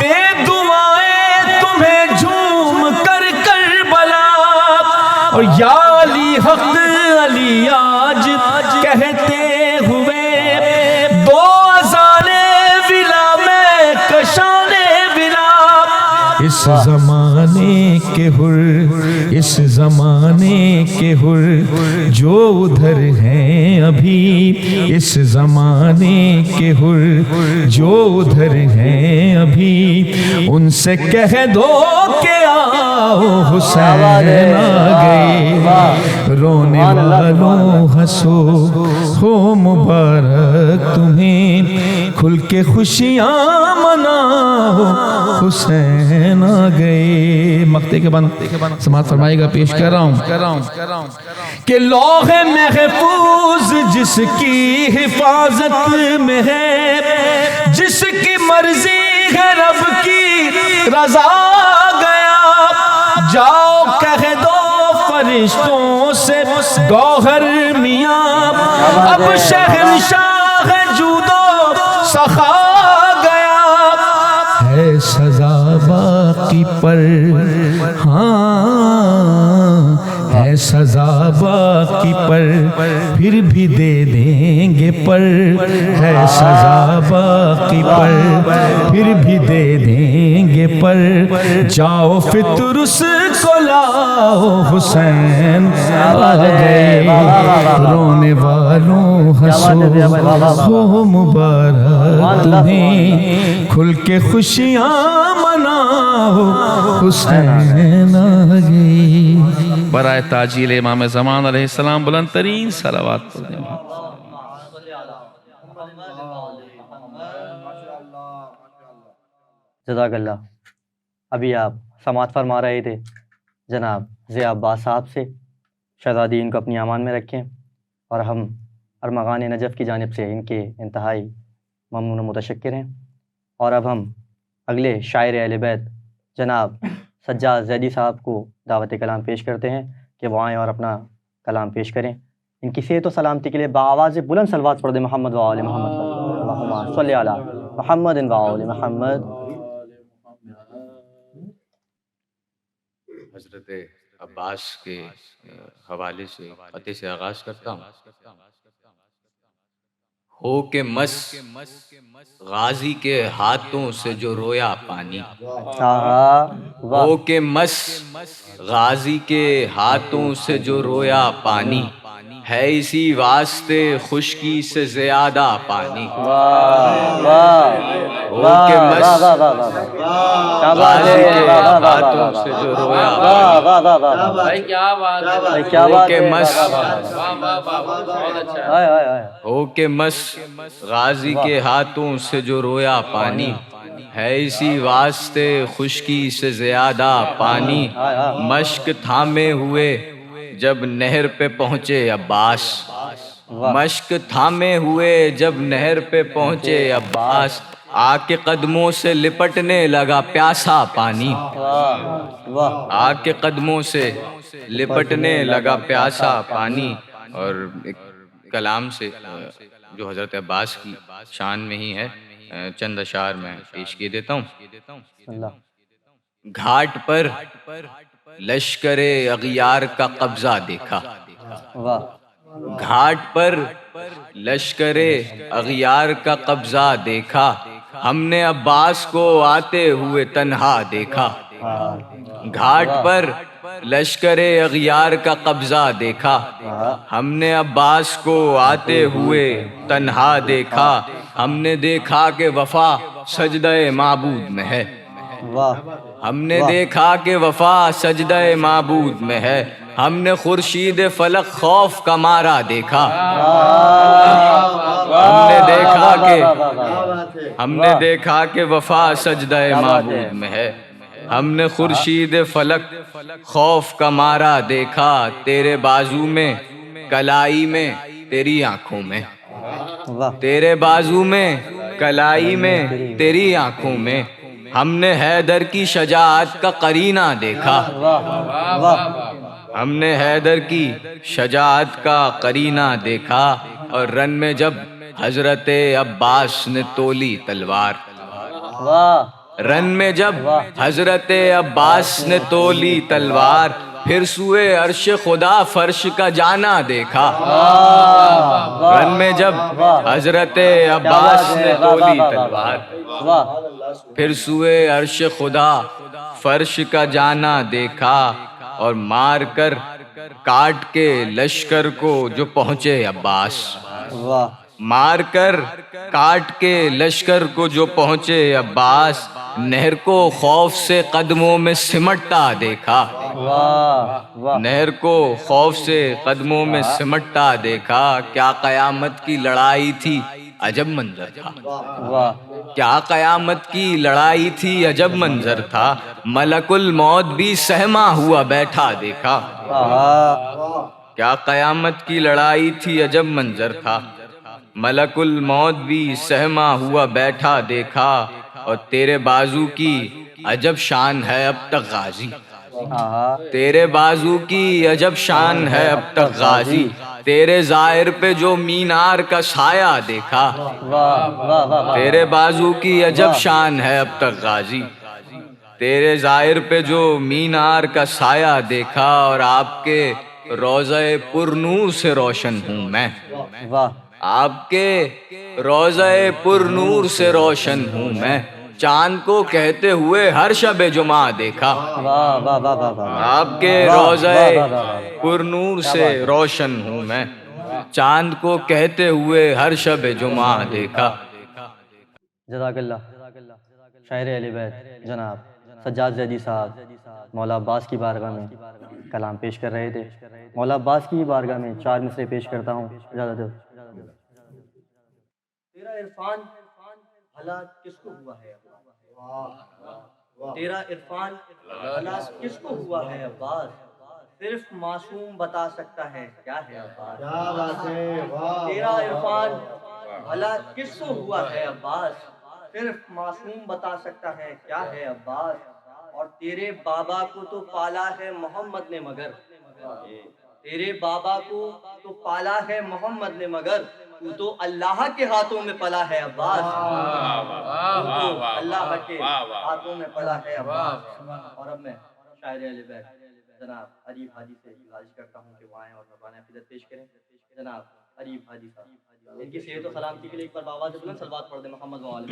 دے دعائیں تمہیں جھوم کر کربلا اور یا علی حق علی آج کہتے ہوئے دو ازانے ولا میں کشانے ولا اس زمانے کے حر اس زمانے کے حر جو ادھر ہیں ابھی اس زمانے کے حر جو ادھر ہیں ابھی ان سے کہہ دو کہ آؤ حسین آ گئے رونے والوں ہنسو ہو مبارک تمہیں کھل کے خوشیاں مناؤ حسین آ گئے مقطع کے بند سماعت فرمائے گا پیش کر رہا ہوں کہ لوح محفوظ جس کی حفاظت میں ہے جس کی مرضی ہے رب کی رضا گیا جاؤ کہہ دو فرشتوں سے گوہر میاں اب شہنشاہ جود و سخا گیا ہے سزا باقی پر ہاں ہے سزا باقی پر پھر بھی دے دیں گے پر ہے سزا باقی پر پھر بھی دے دیں گے پر جاؤ فطر اس کو لاؤ حسین آ گئے رونے والوں ہنسو ہو مبارک تمہیں کھل کے خوشیاں مناؤ حسین آ گئے برائے تاجیل امام زمان علیہ السلام بلند ترین صلوات پڑھیں جزاک اللہ ابھی آپ سماعت فرما رہے تھے جناب ضیاء عباس صاحب سے شہزادی ان کو اپنی امان میں رکھیں اور ہم ارمغان نجف کی جانب سے ان کے انتہائی ممنون و متشکر ہیں اور اب ہم اگلے شاعر اہل بیت جناب سجاد زیدی صاحب کو دعوت کلام پیش کرتے ہیں کہ وہ آئیں اور اپنا کلام پیش کریں ان کی صحت و سلامتی کے لیے بآواز بلند صلوات پڑھ دیں محمد و آل محمد اللہم صلی علی محمد و آل محمد حضرت عباس کے حوالے سے خطے سے آغاز کرتا ہوں ہو کہ مس غازی کے ہاتھوں سے جو رویا پانی ہو کہ مس غازی کے ہاتھوں سے جو رویا پانی ہے اسی واسطے خشکی سے زیادہ پانی ہو کے مست غازی کے ہاتھوں سے جو رویا ہو کے مست ہو کے مست غازی کے ہاتھوں سے جو رویا پانی ہے اسی واسطے خشکی سے زیادہ پانی مشک تھامے ہوئے جب نہر پہ پہنچے عباس مشک تھامے ہوئے جب نہر پہ پہنچے عباس آ کے قدموں سے لپٹنے لگا پیاسا پانی آ کے قدموں سے لپٹنے لگا پیاسا پانی. اور ایک کلام سے جو حضرت عباس کی شان میں ہی ہے چند اشعار میں پیش کیے دیتا ہوں. گھاٹ پر لشکر اغیار کا قبضہ دیکھا گھاٹ پر لشکر اغیار کا قبضہ دیکھا ہم نے عباس کو آتے ہوئے تنہا دیکھا گھاٹ پر لشکر اغیار کا قبضہ دیکھا ہم نے عباس کو آتے ہوئے تنہا دیکھا ہم نے دیکھا کہ وفا سجدہ معبود میں ہے ہم نے دیکھا کہ وفا سجدہ معبود میں ہے ہم نے خورشید فلک خوف کا مارا دیکھا ہم نے دیکھا کہ وفا سجدہ معبود میں ہے ہم نے خورشید فلک خوف کا مارا دیکھا تیرے بازو میں کلائی میں تیری آنکھوں میں تیرے بازو میں کلائی میں تیری آنکھوں میں ہم نے حیدر کی شجاعت کا قرینہ دیکھا ہم نے حیدر کی شجاعت کا قرینہ دیکھا اور رن میں جب حضرت عباس نے تولی تلوار رن میں جب حضرت عباس نے تولی تلوار پھر سوئے عرش خدا فرش کا جانا دیکھا رن میں جب حضرت عباس نے تولی تلوار پھر سوئے عرش خدا فرش کا جانا دیکھا اور مار کر کاٹ کے لشکر کو جو پہنچے عباس مار کر کاٹ کے لشکر کو جو پہنچے عباس نہر کو خوف سے قدموں میں سمٹتا دیکھا نہر کو خوف سے قدموں میں سمٹتا دیکھا کیا قیامت کی لڑائی تھی عجب منظر تھا کیا قیامت کی لڑائی تھی عجب منظر تھا ملک الموت بھی سہما ہوا بیٹھا دیکھا کیا قیامت کی لڑائی تھی عجب منظر تھا ملک الموت بھی سہما ہوا بیٹھا دیکھا اور تیرے بازو کی عجب شان ہے اب تک غازی تیرے بازو کی عجب شان ہے اب تک غازی تیرے ظاہر پہ جو مینار کا سایہ دیکھا تیرے بازو کی عجب شان ہے اب تک غازی تیرے ظاہر پہ جو مینار کا سایہ دیکھا اور آپ کے روضہ پر نور سے روشن ہوں میں آپ کے روضہ پر نور سے روشن ہوں میں چاند کو کہتے ہوئے ہر شب جمعہ دیکھا آپ کے روضہ پر نور سے روشن ہوں میں چاند کو کہتے ہوئے ہر شب جمعہ دیکھا. جزاک اللہ. شاعر اہل بیت جناب سجاد زیدی صاحب مولا عباس کی بارگاہ میں کلام پیش کر رہے تھے. مولا عباس کی بارگاہ میں 4 مصرے پیش کرتا ہوں. اجازت دو. تیرا عرفان بھلا کس کو ہوا ہے تیرا عرفان بھلا کس کو ہوا ہے عباس صرف معصوم بتا سکتا ہے کیا ہے عباس. تیرا عرفان بھلا کس کو ہوا ہے عباس صرف معصوم بتا سکتا ہے کیا ہے عباس. اور تیرے بابا کو تو پالا ہے محمد نے مگر تیرے بابا کو تو پالا ہے محمد نے مگر تو تو اللہ کے ہاتھوں میں پلا ہے عباس. تو اللہ کے ہاتھوں میں پلا ہے عباس. اور اب میں شاعر اہل بیت جناب عریف حاجی سے گزارش کرتا ہوں کہ وہ آئیں اور مہربان عقیدت پیش کریں. جناب عریف حاجی صاحب ان کی صحت و سلامتی کے لیے ایک بار بآواز بلند صلوات پڑھ دیں. محمد و آل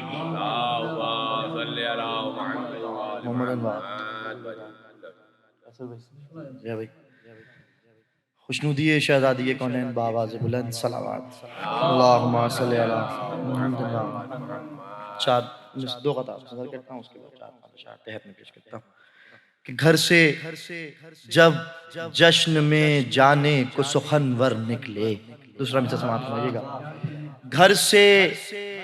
محمد. خوشنودی شہزادی کونین بآواز بلند صلوات اللہم صلی علی محمد چار دو قطع نظر کرتا ہوں، اس کے بعد چار اشعار تحت میں پیش کرتا ہوں کہ گھر سے جب جشن میں جانے کو سخنور نکلے. دوسرا مثال سماعت فرمائیے گا. گھر سے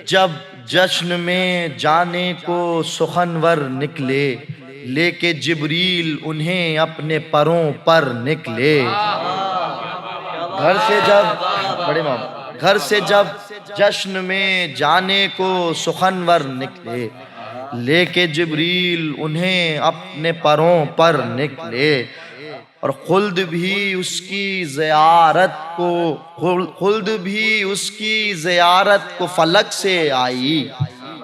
جب جشن میں جانے کو سخنور نکلے، لے کے جبریل انہیں اپنے پروں پر نکلے. گھر سے جب بڑے مام گھر سے جب جشن میں جانے کو سخنور نکلے، لے کے جبریل انہیں اپنے پروں پر نکلے. اور خلد بھی اس کی زیارت کو فلک سے آئی.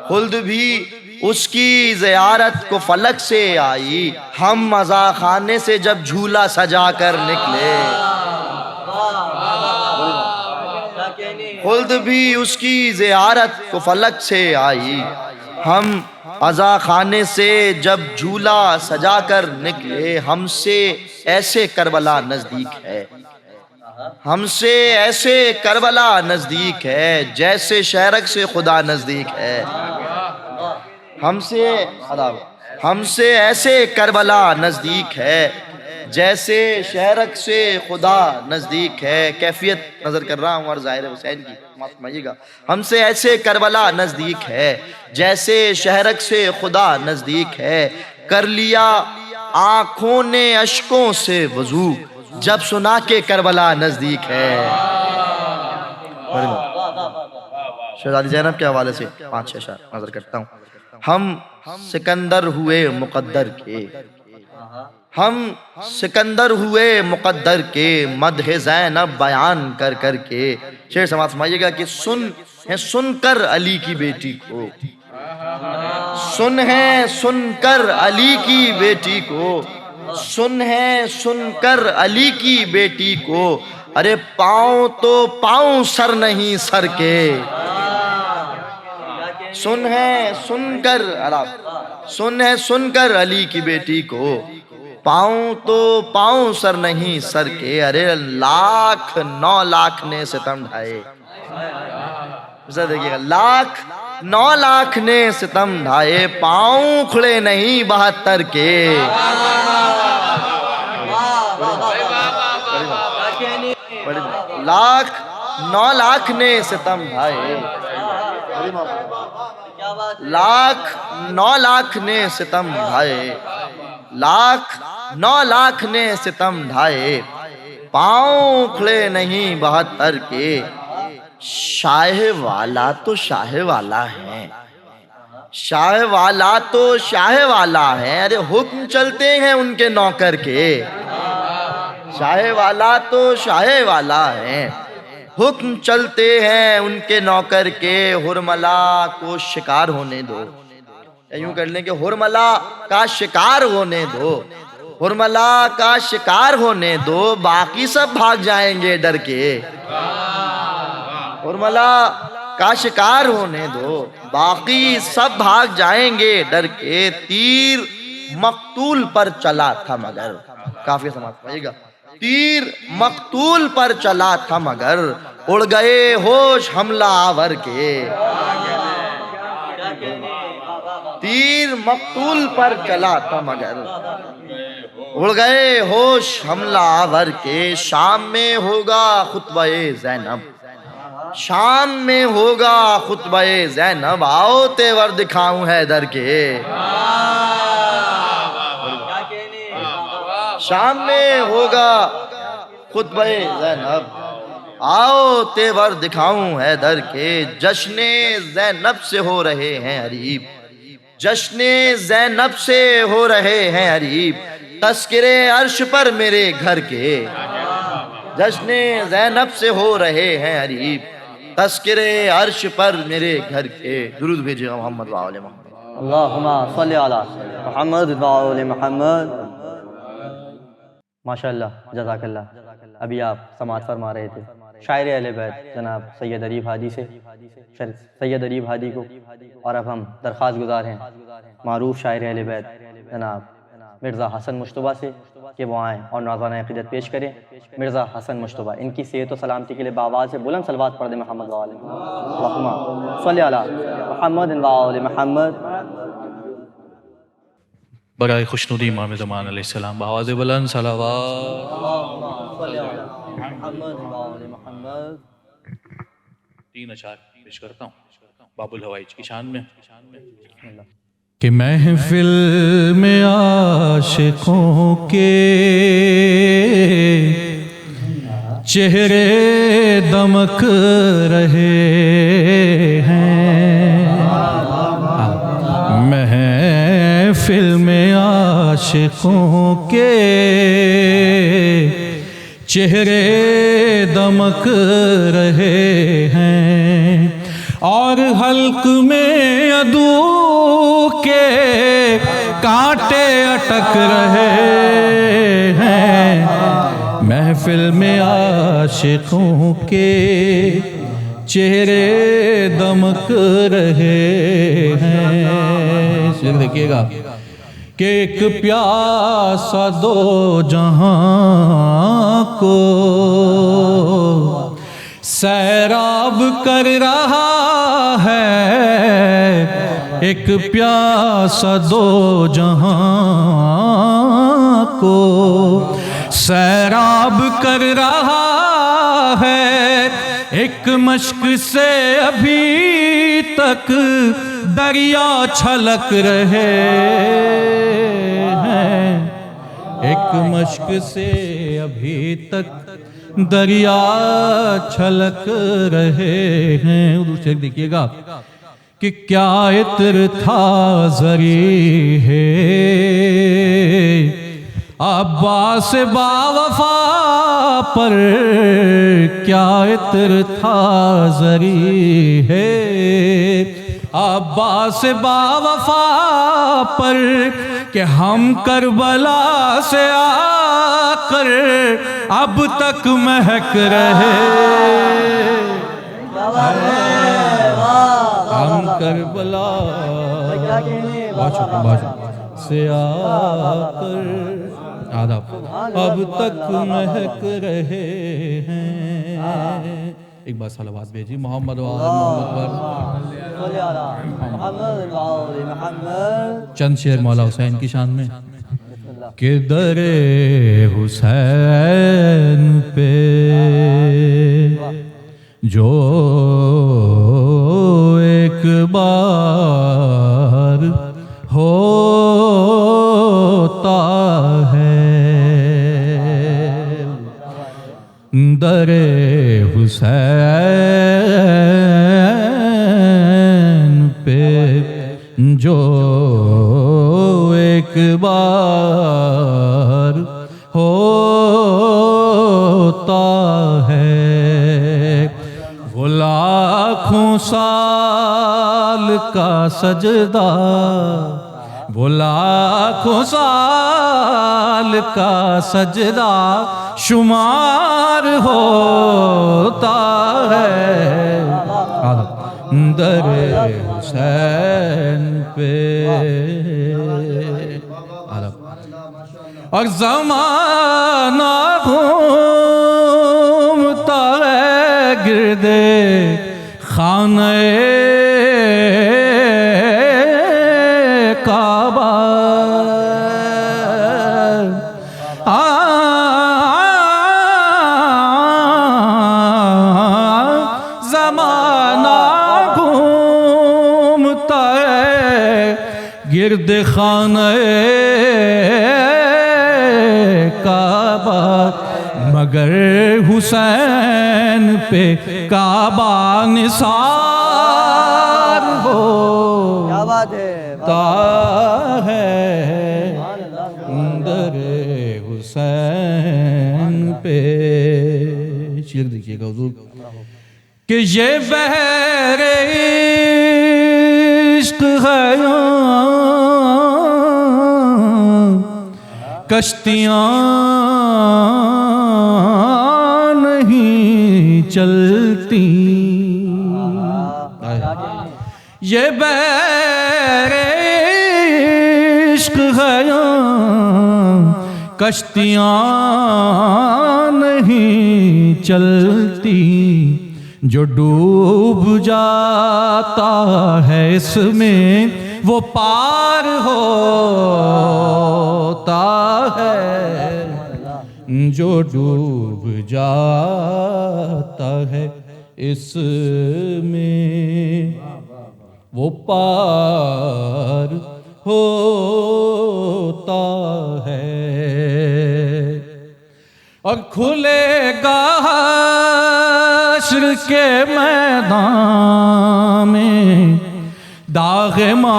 خلد بھی اس کی زیارت کو فلک سے آئی. ہم عزا خانے سے جب جھولا سجا کر نکلے. خلد بھی اس کی زیارت کو فلک سے آئی. ہم عزا خانے سے جب جھولا سجا کر نکلے. ہم سے ایسے کربلا نزدیک ہے، ہم سے ایسے کربلا نزدیک ہے، جیسے شہرک سے خدا نزدیک ہے. ہم سے ایسے کربلا نزدیک ہے، جیسے شہرک سے خدا نزدیک ہے. کیفیت نظر کر رہا ہوں اور ظاہر حسین کی معاف فرمائیے گا. ہم سے ایسے کربلا نزدیک ہے، جیسے شہرک سے خدا نزدیک ہے. کر لیا آنکھوں نے اشکوں سے وضو، جب سنا کہ کربلا نزدیک ہے. شہزادی زینب کے حوالے سے 5-6 اشعار نظر کرتا ہوں. ہم سکندر ہوئے مقدر کے، ہم سکندر ہوئے مقدر کے، مدح زینب بیان کر کر کے. شعر سماعت فرمائیے گا کہ سن کر علی کی بیٹی کو، سن کر علی کی بیٹی کو، سن کر علی کی بیٹی کو. ارے پاؤں تو پاؤں سر نہیں سر کے. سن کر علی کی بیٹی کو، پاؤں تو پاؤں سر نہیں سر کے. ارے 9 لاکھ نے ستم ڈھائے. دیکھیے گا 9 لاکھ نے ستم ڈھائے، پاؤں کھڑے نہیں 72 کے. 9 لاکھ نے ستم ڈھائے، 9 لاکھ نے ستم ڈھائے، 9 لاکھ نے ستم ڈھائے، پاؤں کھڑے نہیں 72 کے. شاہ والا تو شاہ والا ہے، شاہ والا تو شاہ والا ہے. ارے حکم چلتے ہیں ان کے نوکر کے. شاہ والا تو شاہ والا ہے، حکم چلتے ہیں ان کے نوکر کے. ہرملا کو شکار ہونے دو، یوں کر لیں کہ ہرملا کا شکار ہونے دو. ہرملا کا شکار ہونے دو، باقی سب بھاگ جائیں گے ڈر کے. ہرملا کا شکار ہونے دو، باقی سب بھاگ جائیں گے ڈر کے. تیر مقتول پر چلا تھا مگر، کافی سماعت فرمائیے گا. تیر مقتول پر چلا تھا مگر، اڑ گئے ہوش حملہ آور کے. تیر مقتول پر چلا تھا مگر، اڑ گئے ہوش حملہ آور کے. شام میں ہوگا خطبہ زینب، شام میں ہوگا خطبہ زینب. آؤ تیور دکھاؤں حیدر کے. شام میں ہوگا خطبہ زینب، آؤ تیور دکھاؤں حیدر کے. جشن زینب سے ہو رہے ہیں حریب، جشن زینب سے ہو رہے ہیں حریب. تذکرے عرش پر میرے گھر کے، جشن زینب سے ہو رہے ہیں حریب. تذکرے عرش پر میرے گھر کے. درود بھیجئے محمد و آل محمد. اللہم صلی علی محمد و آل محمد. ماشاءاللہ، جزاک اللہ. ابھی آپ سماعت فرما رہے تھے شاعر اہل بیت جناب سید اریب ہادی سے، سید اریب ہادی کو. اور اب ہم درخواست گزار ہیں معروف شاعر اہل بیت جناب مرزا حسن مشتبہ سے کہ وہ آئیں اور نذرانہ عقیدت پیش کریں. مرزا حسن مشتبہ ان کی صحت و سلامتی کے لیے بآواز بلند صلوات پڑھ دیں محمد و آل محمد. اللہم صلی علی محمد و آل محمد. برائے خوشنودی امام زمان علیہ السلام بآواز بلند صلوات. محمد و آل محمد. 3 اشعار پیش کرتا ہوں باب الحوائج کی شان میں. کہ محفل میں عاشقوں کے چہرے دمک رہے ہیں. محفل میں عاشقوں کے چہرے دمک رہے ہیں اور حلق میں عدو کے کانٹے اٹک رہے ہیں. محفل میں عاشقوں کے چہرے دمک رہے ہیں. شعر دیکھیے گا کہ ایک پیاسا دو جہاں کو سیراب کر رہا ہے. ایک پیاسا دو جہاں کو سیراب کر رہا ہے. ایک مشق سے ابھی تک دریا چھلک رہے ہیں. ایک مشق سے ابھی تک دریا چھلک رہے ہیں. اردو شعر دیکھیے گا کہ کیا عطر تھا زری ہے عباس با وفا پر. کیا عطر تھا زری ہے عباس با وفا پر کہ ہم کربلا سے آ کر اب تک مہک رہے. ہم کربلا سے آ کر اب تک مہک رہے ہیں. ایک بار صلوات بھیجی محمد و آل محمد. چند شعر مولا حسین کی شان میں. کہ در حسین پہ جو ایک بار ہوتا ہے در حسین پہ جو ایک بار ہوتا ہے وہ لاکھوں سال کا سجدہ وہ لاکھوں سال کا سجدہ شمار ہوتا ہے در حسین پہ. اور زمانہ گھومتا ہے گردے خانہ کعبہ. زمانہ گھومتا ہے گرد خانہ کعبہ مگر حسین پہ کعبہ نثار ہوتا ہے در حسین پہ. شعر دیکھیے گا حضور کہ یہ بحر عشق ہے کشتیاں نہیں چلتی. یہ بحر عشق ہے کشتیاں نہیں چلتی، جو ڈوب جاتا ہے اس میں وہ پار ہوتا ہے، جو ڈوب جاتا ہے اس میں وہ پار ہوتا ہے۔ اور کھلے گا حشر کے میدان میں داغ ماتم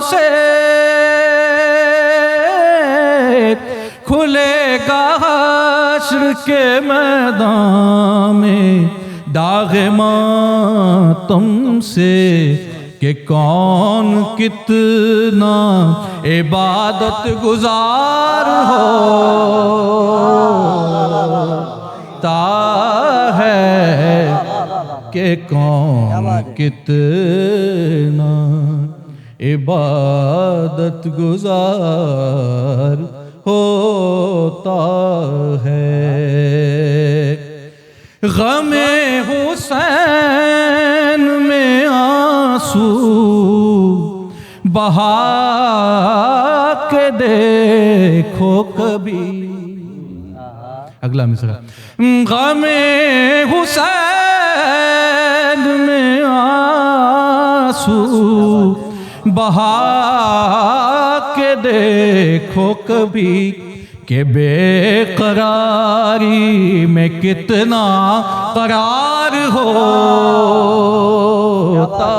سے، کھلے گا حشر کے میدان میں داغ ماتم سے، کہ کون کتنا عبادت گزار ہوتا ہے، کہ کون کتنا عبادت گزار ہوتا ہے۔ غم حسین میں آنسو بہا کے دیکھو کبھی، اگلا مصرع، غم حسین میں آنسو بہا کے دیکھو کبھی، کہ بے قراری میں کتنا قرار ہوتا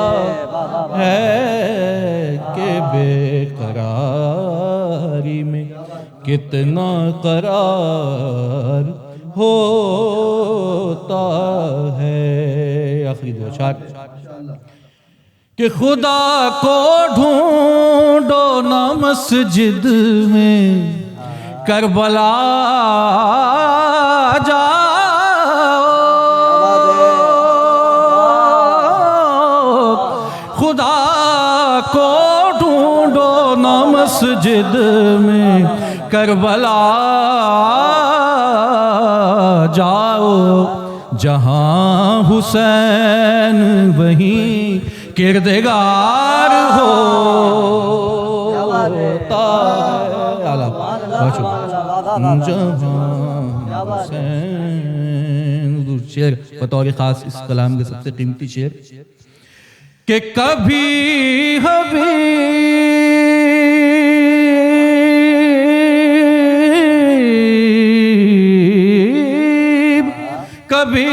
ہے، کہ بے قراری میں کتنا قرار ہوتا ہے۔ آخری دو اشعار، کہ خدا کو ڈھونڈو نہ مسجد میں کربلا جاؤ، خدا کو ڈھونڈو نہ مسجد میں کربلا جاؤ، جہاں حسین وہیں کردگار ہوتا ہے، جہاں حسین، شعر بطور خاص اس کلام کے سب سے قیمتی شعر، کہ کبھی حبیب کبھی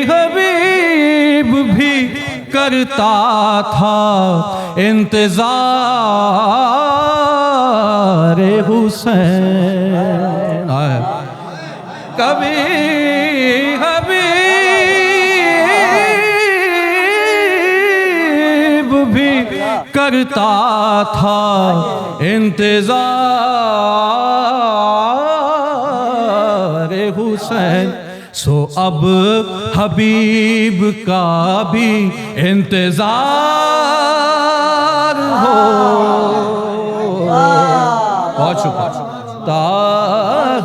حبیب بھی کرتا تھا انتظار حسین، کبھی حبیب بھی کرتا تھا انتظار حسین، سو اب حبیب کا بھی انتظار ہوتا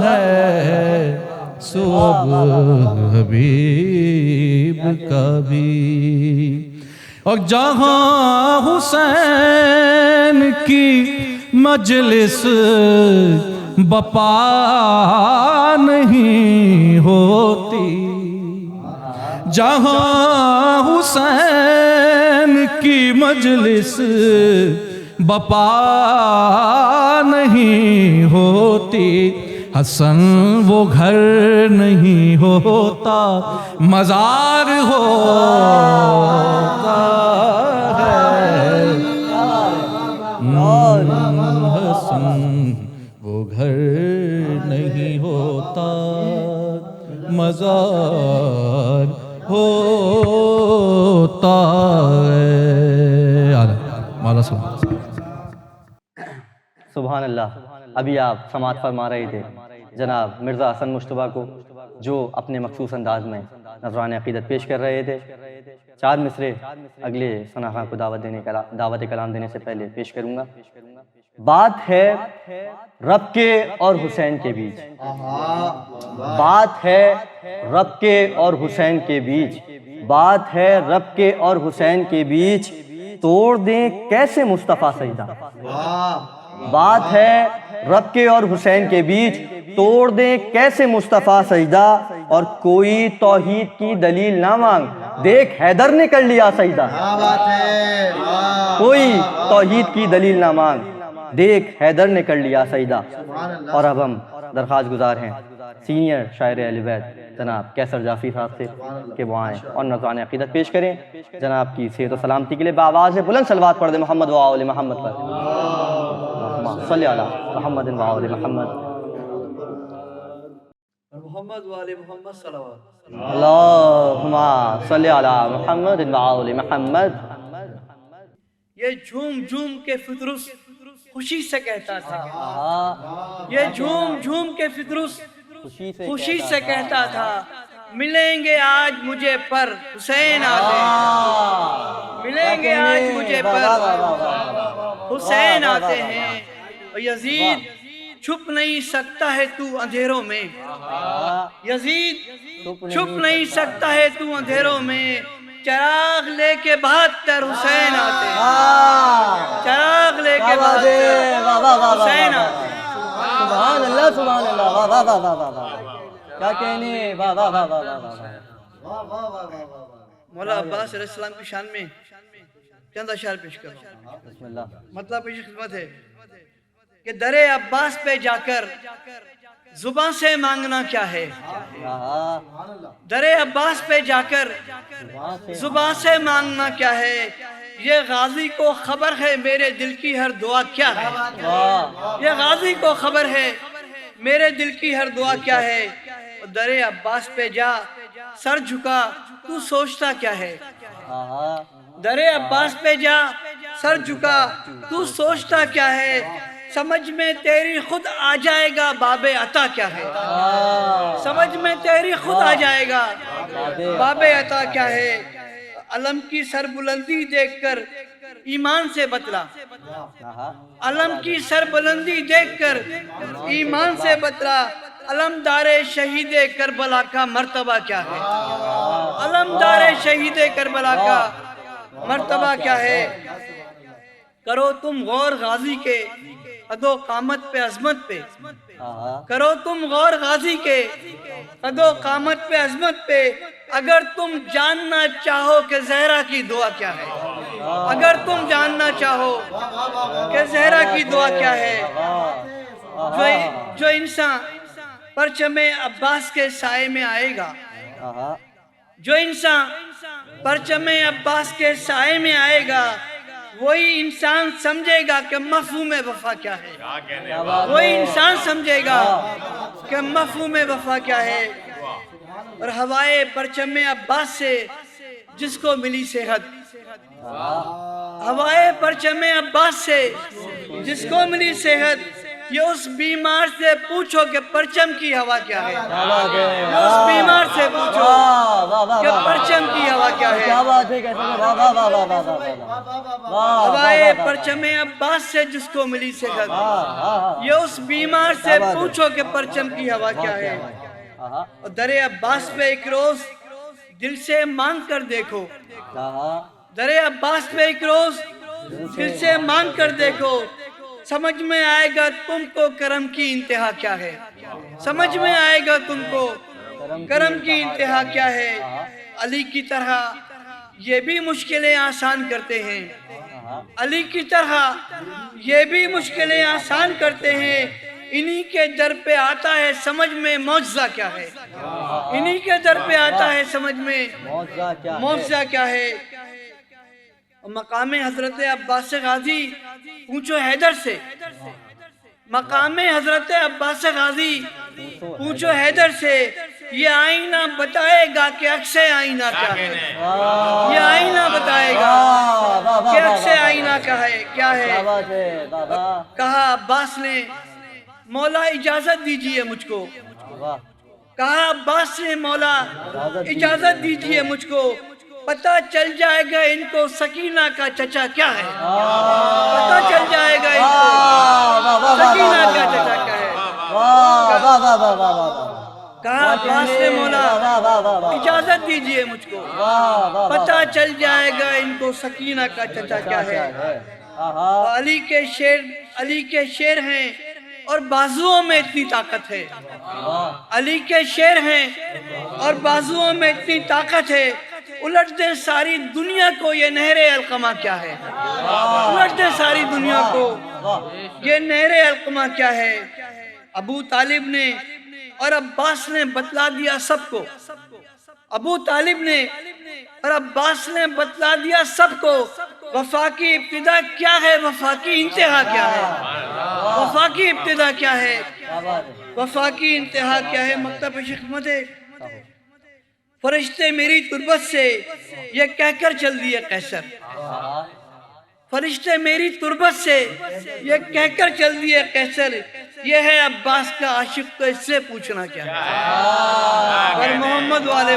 ہے، سو اب حبیب کا بھی۔ اور جہاں حسین کی مجلس بپا نہیں ہوتی، جہاں حسین کی مجلس بپا نہیں ہوتی، حسن وہ گھر نہیں ہوتا مزار ہوتا ہے، حسن وہ گھر نہیں ہوتا مزار ہوتا ہے۔ مولا سلام۔ سبحان اللہ۔ ابھی آپ سماعت فرما رہے تھے جناب مرزا حسن مشتبہ کو، جو اپنے مخصوص انداز میں نذران عقیدت پیش کر رہے تھے۔ 4 مصرے اگلے ثنا خان کو دعوت کلام دینے سے پہلے پیش کروں گا. بات ہے رب کے اور حسین کے بیچ، بات ہے رب کے اور حسین کے بیچ، بات ہے رب کے اور حسین کے بیچ، توڑ دیں کیسے مصطفیٰ سجدہ. بات ہے رب کے اور حسین کے بیچ، توڑ دیں کیسے مصطفیٰ سجدہ، اور کوئی توحید کی دلیل نہ مانگ، دیکھ حیدر نے کر لیا سجدہ. کوئی توحید کی دلیل نہ مانگ، دیکھ حیدر نے کر لیا سجدہ. اور اب ہم درخواست گزار ہیں سینئر شاعر اہل بیت جناب کیسر جعفری صاحب سے کہ وہ آئیں اور نذران عقیدت پیش کریں. جناب کی صحت و سلامتی کے لیے بآواز بلند صلوات پڑھ دیں محمد و آل محمد پر. صلی علی محمد و آل محمد. محمد و آل محمد صلوات. اللہم صلی علی محمد و آل محمد. یہ جھوم جھوم کے فطرس خوشی سے کہتا تھا، یہ جھوم جھوم کے فطرس خوشی سے کہتا تھا، ملیں گے آج مجھے پر حسین آتے ہیں، ملیں گے آج مجھے پر حسین آتے ہیں. اور یزید چھپ نہیں سکتا ہے تو اندھیروں میں، یزید چھپ نہیں سکتا ہے تو اندھیروں میں، چراغ لے کے 72 حسین آتے ہیں، چراغ لے کے 72 حسین آتے ہیں. سبحان اللہ سبحان اللہ. واہ واہ واہ واہ واہ، کیا کہنے. واہ واہ واہ واہ واہ. مولا عباس علیہ السلام کی شان میں چند اشعار پیش کرو. بسم اللہ. مطلب پیش خدمت ہے کہ در عباس پہ جا کر زبان سے مانگنا کیا ہے، در عباس پہ جا کر زبان سے مانگنا کیا ہے، یہ غازی کو خبر ہے میرے دل کی ہر دعا کیا ہے، یہ غازی کو خبر ہے میرے دل کی ہر دعا کیا ہے. در عباس پہ جا سر جھکا تو سوچتا کیا ہے، در عباس پہ جا سر جھکا تو سوچتا کیا ہے، سمجھ میں تیری خود آ جائے گا باب عطا کیا ہے، سمجھ میں تیری خود آ جائے گا باب عطا کیا ہے. علم کی سر بلندی دیکھ کر ایمان سے بتلا، علم کی سر بلندی دیکھ کر ایمان سے بتلا، علمدار شہید کربلا کا مرتبہ کیا ہے، علمدار شہید کربلا کا مرتبہ کیا ہے. کرو تم غور غازی کے قد و قامت پہ عظمت پہ، کرو تم غور غازی کے قد و قامت پہ عظمت پہ، اگر تم جاننا چاہو کہ زہرا کی دعا کیا ہے، اگر تم جاننا چاہو کہ زہرا کی دعا کیا ہے. جو انسان پرچم عباس کے سائے میں آئے گا، جو انسان پرچم عباس کے سائے میں آئے گا، وہی انسان سمجھے گا کہ مفہوم وفا کیا ہے، وہی انسان سمجھے گا کہ مفہوم وفا کیا ہے. اور ہوائے پرچم عباس سے جس کو ملی صحت، ہوائے پرچم عباس سے جس کو ملی صحت، یہ اس بیمار سے پوچھو کہ پرچم کی ہوا کیا ہے، یہ اس بیمار سے پوچھو کہ پرچم کی ہوا کیا ہے. ہوائے پرچم عباس سے جس کو ملی صحت، یہ اس بیمار سے پوچھو کہ پرچم کی ہوا کیا ہے. اور در عباس پہ ایک روز دل سے مانگ کر دیکھو، در عباس پہ ایک روز دل سے مانگ کر دیکھو، سمجھ میں آئے گا تم کو کرم کی انتہا کیا ہے، سمجھ میں آئے گا تم کو کرم کی انتہا کیا ہے. علی کی طرح یہ بھی مشکلیں آسان کرتے ہیں، علی کی طرح یہ بھی مشکلیں آسان کرتے ہیں. انہی کے در پہ آتا ہے سمجھ میں معجزہ کیا ہے، انہی کے در پہ آتا ہے سمجھ میں معجزہ کیا ہے. مقام حضرت عباس غازی پوچھو حیدر سے، مقام حضرت عباس غازی پوچھو حیدر سے، یہ آئینہ بتائے گا کہ عکس آئینہ کیا ہے، یہ آئینہ بتائے گا کہ عکس آئینہ کیا ہے. کہا عباس نے مولا اجازت دیجئے مجھ کو، کہا عباس نے مولا اجازت دیجئے مجھ کو، پتہ چل جائے گا ان کو سکینہ کا چچا کیا ہے، پتہ چل جائے گا ان کو سکینہ کا چچا کیا ہے۔ کہا عباس نے مولا اجازت دیجئے مجھ کو، پتہ چل جائے گا ان کو سکینہ کا چچا کیا ہے۔ علی کے شیر ہیں اور بازوؤں میں اتنی طاقت ہے، علی کے شیر ہیں اور بازوؤں میں اتنی طاقت ہے، الٹ دے ساری دنیا کو یہ نہر علقمہ کیا ہے، الٹ دے ساری دنیا کو یہ نہر علقمہ کیا ہے۔ ابو طالب نے اور عباس نے بتلا دیا سب کو، ابو طالب نے اور عباس نے بتلا دیا سب کو، وفا کی ابتدا کیا ہے، وفا کی انتہا کیا ہے، وفا کی ابتدا کیا ہے، وفا کی انتہا کیا ہے۔ مکتب خدمت ہے، فرشتے میری تربت سے یہ کہہ کر چل دیے قیصر، فرشتے میری تربت سے یہ کہہ کر چل دیے قیصر، یہ ہے عباس کا عاشق تو اس سے پوچھنا کیا ہے۔ اور محمد والے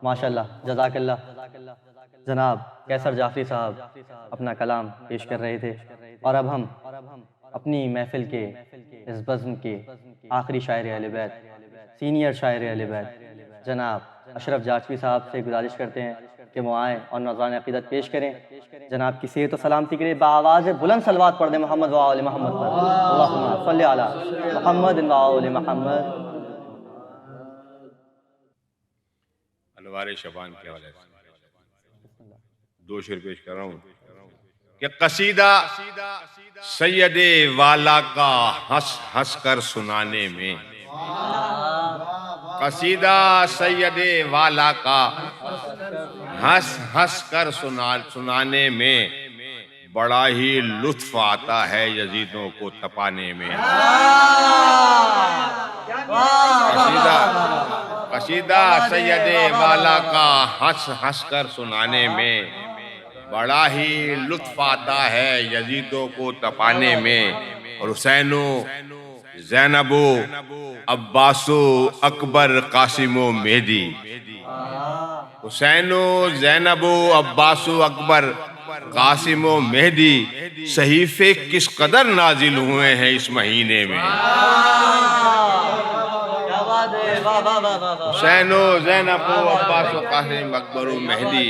ماشاءاللہ، جزاک اللہ۔ جناب قیصر جعفری صاحب اپنا کلام پیش کر رہے تھے، اور اب ہم اپنی محفل کے اس بزم کے آخری شاعر اہل بیت، سینئر شاعر اہل بیت جناب اشرف جعفری صاحب سے گزارش کرتے ہیں کہ وہ آئیں اور نذران عقیدت پیش کریں، جناب کی صحت و سلامتی کے لیے بآواز بلند صلوات پڑھ دیں محمد و آل محمد پر، اللہم صلی علی محمد و آل محمد۔ انوار شبان کے حوالے سے دو شعر پیش کر رہا ہوں کہ قصیدہ سید والا کا ہنس ہنس کر سنانے میں، قصیدہ سید والا کا ہنس ہنس کر سنانے میں بڑا ہی لطف آتا ہے یزیدوں کو تپانے میں۔ قصیدہ سید والا کا ہنس ہنس کر سنانے میں بڑا ہی لطف آتا ہے یزیدوں کو تپانے میں، اور حسینو زینبو عباسو اکبر قاسمو مہدی، حسینو زینبو عباسو اکبر قاسمو مہدی صحیفے کس قدر نازل ہوئے ہیں اس مہینے میں۔ حسین و زینب و عباس و قاسم اکبر و مہدی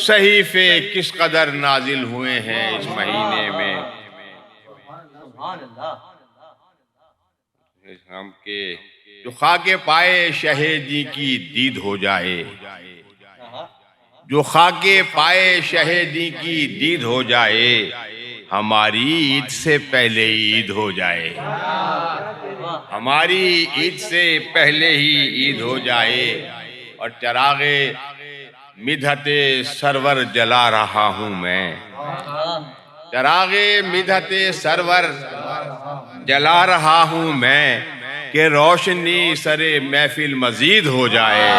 صحیفے کس قدر نازل ہوئے ہیں اس مہینے میں۔ ہم کے جو خاک پائے شہیدی کی دید ہو جائے، جو خاک پائے شہیدی کی دید ہو جائے، ہماری عید سے پہلے عید ہو جائے، ہماری عید سے پہلے ہی عید ہو جائے، اور چراغ مدحت سرور جلا رہا ہوں میں، چراغ مدحت سرور جلا رہا ہوں میں، کہ روشنی سر محفل مزید ہو جائے،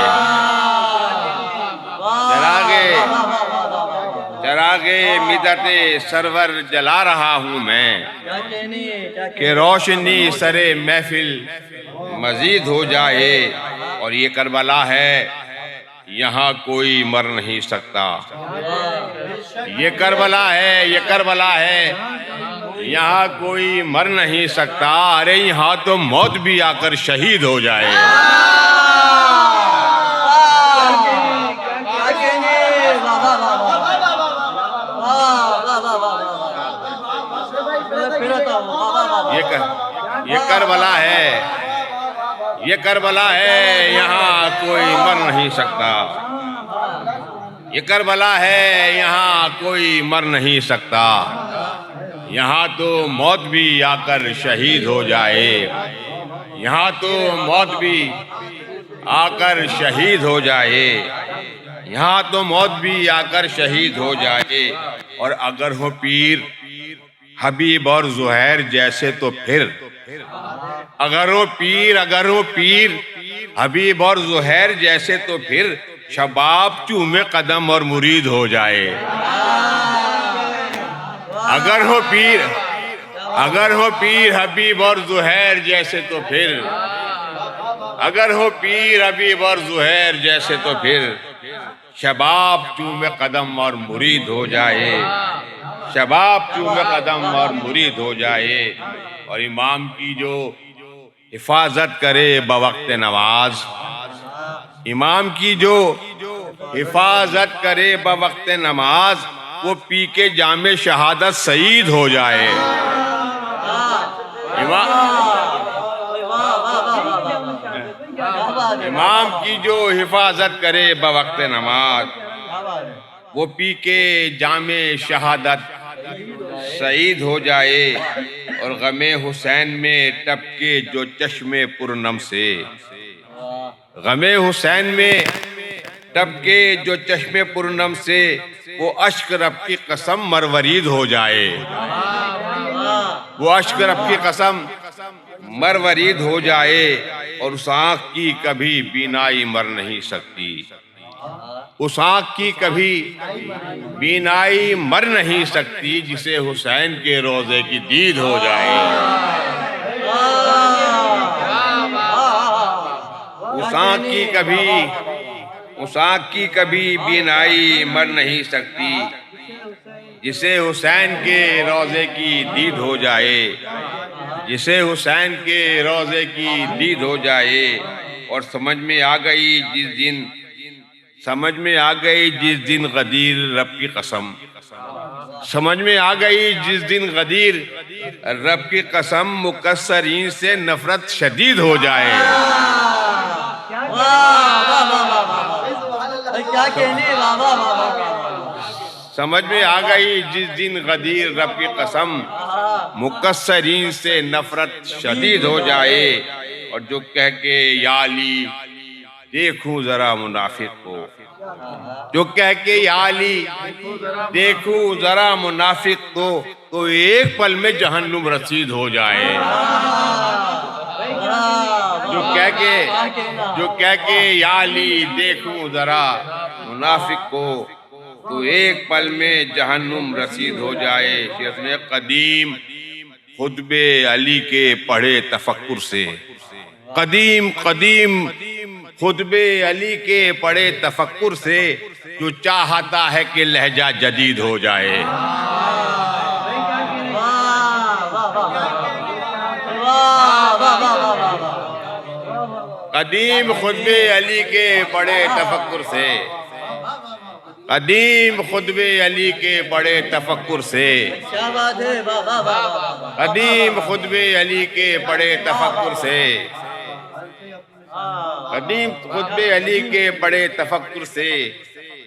چراغ مدحت سرور جلا رہا ہوں میں، کہ روشنی سر محفل مزید ہو جائے، اور یہ کربلا ہے یہاں کوئی مر نہیں سکتا، یہ کربلا ہے، یہ کربلا ہے یہاں کوئی مر نہیں سکتا، ارے یہاں تو موت بھی آ کر شہید ہو جائے۔ یہ کربلا ہے، یہ کربلا ہے یہاں کوئی مر نہیں سکتا، یہ کربلا ہے یہاں کوئی مر نہیں سکتا، یہاں تو موت بھی آ کر شہید ہو جائے، یہاں تو موت بھی آ کر شہید ہو جائے، یہاں تو موت بھی آ کر شہید ہو جائے، اور اگر ہو پیر حبیب اور زہیر جیسے تو پھر، اگر ہو پیر حبیب اور زہیر جیسے تو پھر شباب چومے قدم اور مرید ہو جائے، اگر ہو اگر ہو پیر حبیب اور زہیر جیسے تو پھر، اگر ہو پیر حبیب اور زہیر جیسے تو پھر شباب چومے قدم اور مرید ہو جائے، شباب چومے قدم اور مرید ہو جائے۔ اور امام کی جو حفاظت کرے بوقت نماز، امام کی جو حفاظت کرے بوقت نماز، وہ پی کے جام شہادت سعید ہو جائے۔ امام کی جو حفاظت کرے بوقت نماز، وہ پی کے جام شہادت سعید ہو جائے۔ اور غم حسین میں ٹپکے جو چشم پرنم سے، غم حسین میں ٹپکے جو چشم پرنم سے، وہ اشک رب کی قسم مروارید ہو جائے، وہ اشک رب کی قسم مروارید ہو جائے۔ اور اس آنکھ کی کبھی بینائی مر نہیں سکتی، اس آنکھ کی کبھی بینائی مر نہیں سکتی، جسے حسین کے روضے کی دید ہو جائے۔ اس آنکھ کی کبھی بینائی مر نہیں سکتی، جسے حسین کے روضے کی دید ہو جائے، جسے حسین کے روضے کی دید ہو جائے۔ اور سمجھ میں آ گئی جس دن غدیر رب کی قسم، سمجھ میں آ گئی جس دن غدیر رب کی قسم، مکسرین سے نفرت شدید ہو جائے۔ سمجھ میں آ گئی جس دن غدیر رب کی قسم، مکسرین سے نفرت شدید ہو جائے۔ اور جو کہہ کے یا علی دیکھوں ذرا منافق کو، جو کہہ کے یا علی دیکھوں ذرا منافق کو، تو ایک پل میں جہنم رسید ہو جائے۔ جو کہہ کے یا علی دیکھوں ذرا منافق کو، تو ایک پل میں جہنم رسید ہو جائے۔ شیخ نے قدیم خطبے علی کے پڑھے تفکر سے، قدیم خطبے علی کے پڑھے تفکر سے، جو چاہتا ہے کہ لہجہ جدید ہو جائے۔ قدیم خطبے علی کے پڑھے تفکر سے، قدیم خطبے علی کے پڑھے تفکر سے، قدیم خطبے علی کے پڑھے تفکر سے، قدیم خطبے علی کے پڑھے تفکر سے،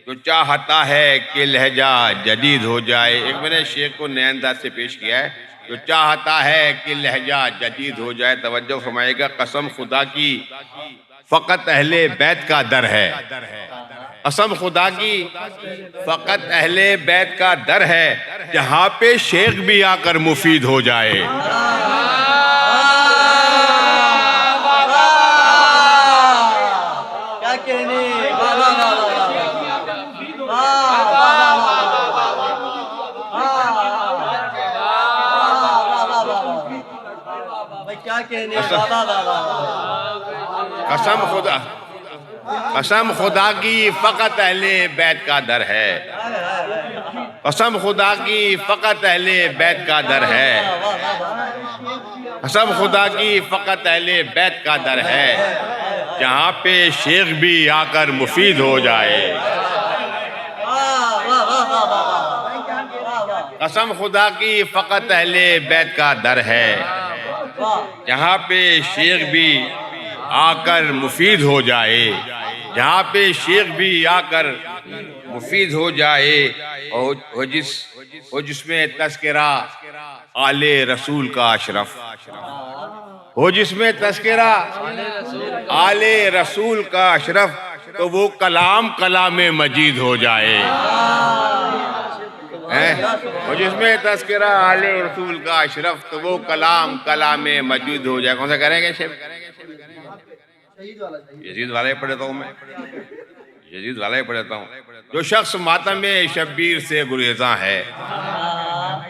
جو چاہتا ہے کہ لہجہ جدید ہو جائے۔ ایک میں نے شیخ کو نئے انداز سے پیش کیا ہے، جو چاہتا ہے کہ لہجہ جدید ہو جائے۔ توجہ فرمائے گا، قسم خدا کی فقط اہل بیت کا در ہے، قسم خدا کی فقط اہل بیت کا در ہے، جہاں پہ شیخ بھی آ کر مفید ہو جائے۔ قسم خدا کی فقط اہل بیت کا در ہے، قسم خدا کی فقط اہل بیت کا در ہے، قسم خدا کی فقط اہل بیت کا در ہے، جہاں پہ شیخ بھی آ کر مفید ہو جائے۔ قسم خدا کی فقط اہل بیت کا در ہے، جہاں پہ شیخ بھی آ کر مفید ہو جائے، جہاں پہ شیخ بھی آ کر مفید ہو جائے۔ اور جس میں تذکرہ آل رسول کا اشرف ہو، جس میں تذکرہ آل رسول کا اشرف، تو وہ کلام کلام مجید ہو جائے۔ اور جس میں تذکرہ آل رسول کا اشرف، تو وہ کلام کلام مجید ہو جائے۔ کون سا کریں گے شیخ؟ یزید والا ہی پڑھتا ہوں میں، یزید والا ہی پڑھتا ہوں۔ جو شخص ماتم شبیر سے گریزاں ہے،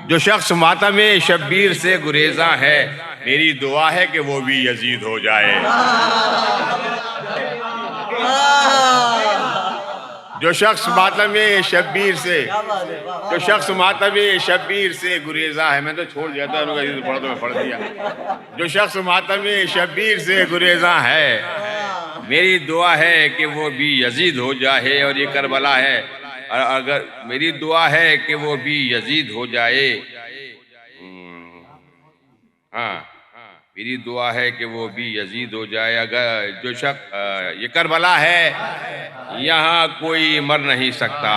جو شخص ماتم شبیر سے گریزاں ہے میری دعا ہے کہ وہ بھی یزید ہو جائے. جو شخص ماتم شبیر سے گریزاں ہے, میں تو چھوڑ دیا تھا, پڑھ دو, میں پڑھ دیا. جو شخص ماتم شبیر سے گریزاں ہے میری دعا ہے کہ وہ بھی یزید ہو جائے, اور یہ کربلا ہے, اگر میری دعا ہے کہ وہ بھی یزید ہو جائے. ہاں, میری دعا ہے کہ وہ بھی یزید ہو جائے. اگر جو شخص یہ کربلا ہے یہاں کوئی مر نہیں سکتا.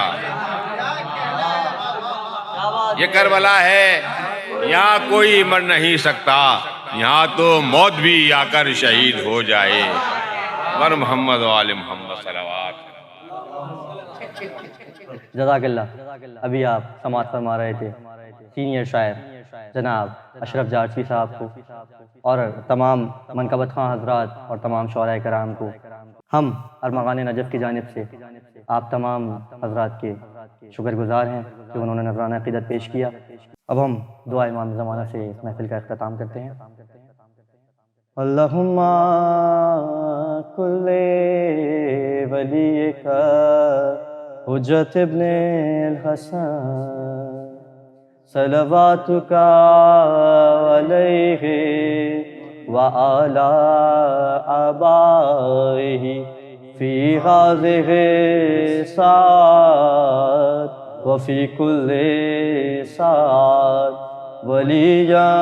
یہ کربلا ہے یہاں کوئی مر نہیں سکتا, یہاں تو موت بھی آ کر شہید ہو جائے. ور محمد و آل محمد صلوات. جزاک اللہ. ابھی آپ سماعت فرما رہے تھے سینئر شاعر جناب اشرف جارچی صاحب کو اور تمام منقبت خواں حضرات اور تمام شعراء کرام کو. ہم ارمغان نجف کی جانب سے آپ تمام حضرات کے شکر گزار ہیں کہ انہوں نے نذرانہ عقیدت پیش کیا. اب ہم دعا امام زمانہ سے اس محفل کا اختتام کرتے ہیں. اللہم کل ولیک حجت ابن الحسن صلواتک علیہ وعلی آبائہ فی ہذہ ساعت وفی کل ساعت ولیاں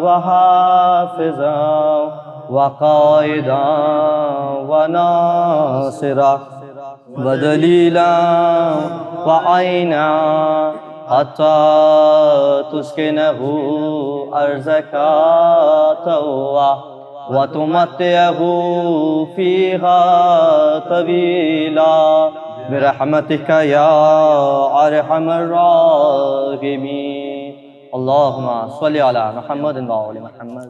وحافظاں وقائداں وناصراں ودلیلاں وعیناں حتی تسکنہ ارضک طوعا وتمتعہ فیہا طویلا برحمتک یا ارحم الراحمین. اللہم صلی علی محمد و آل محمد.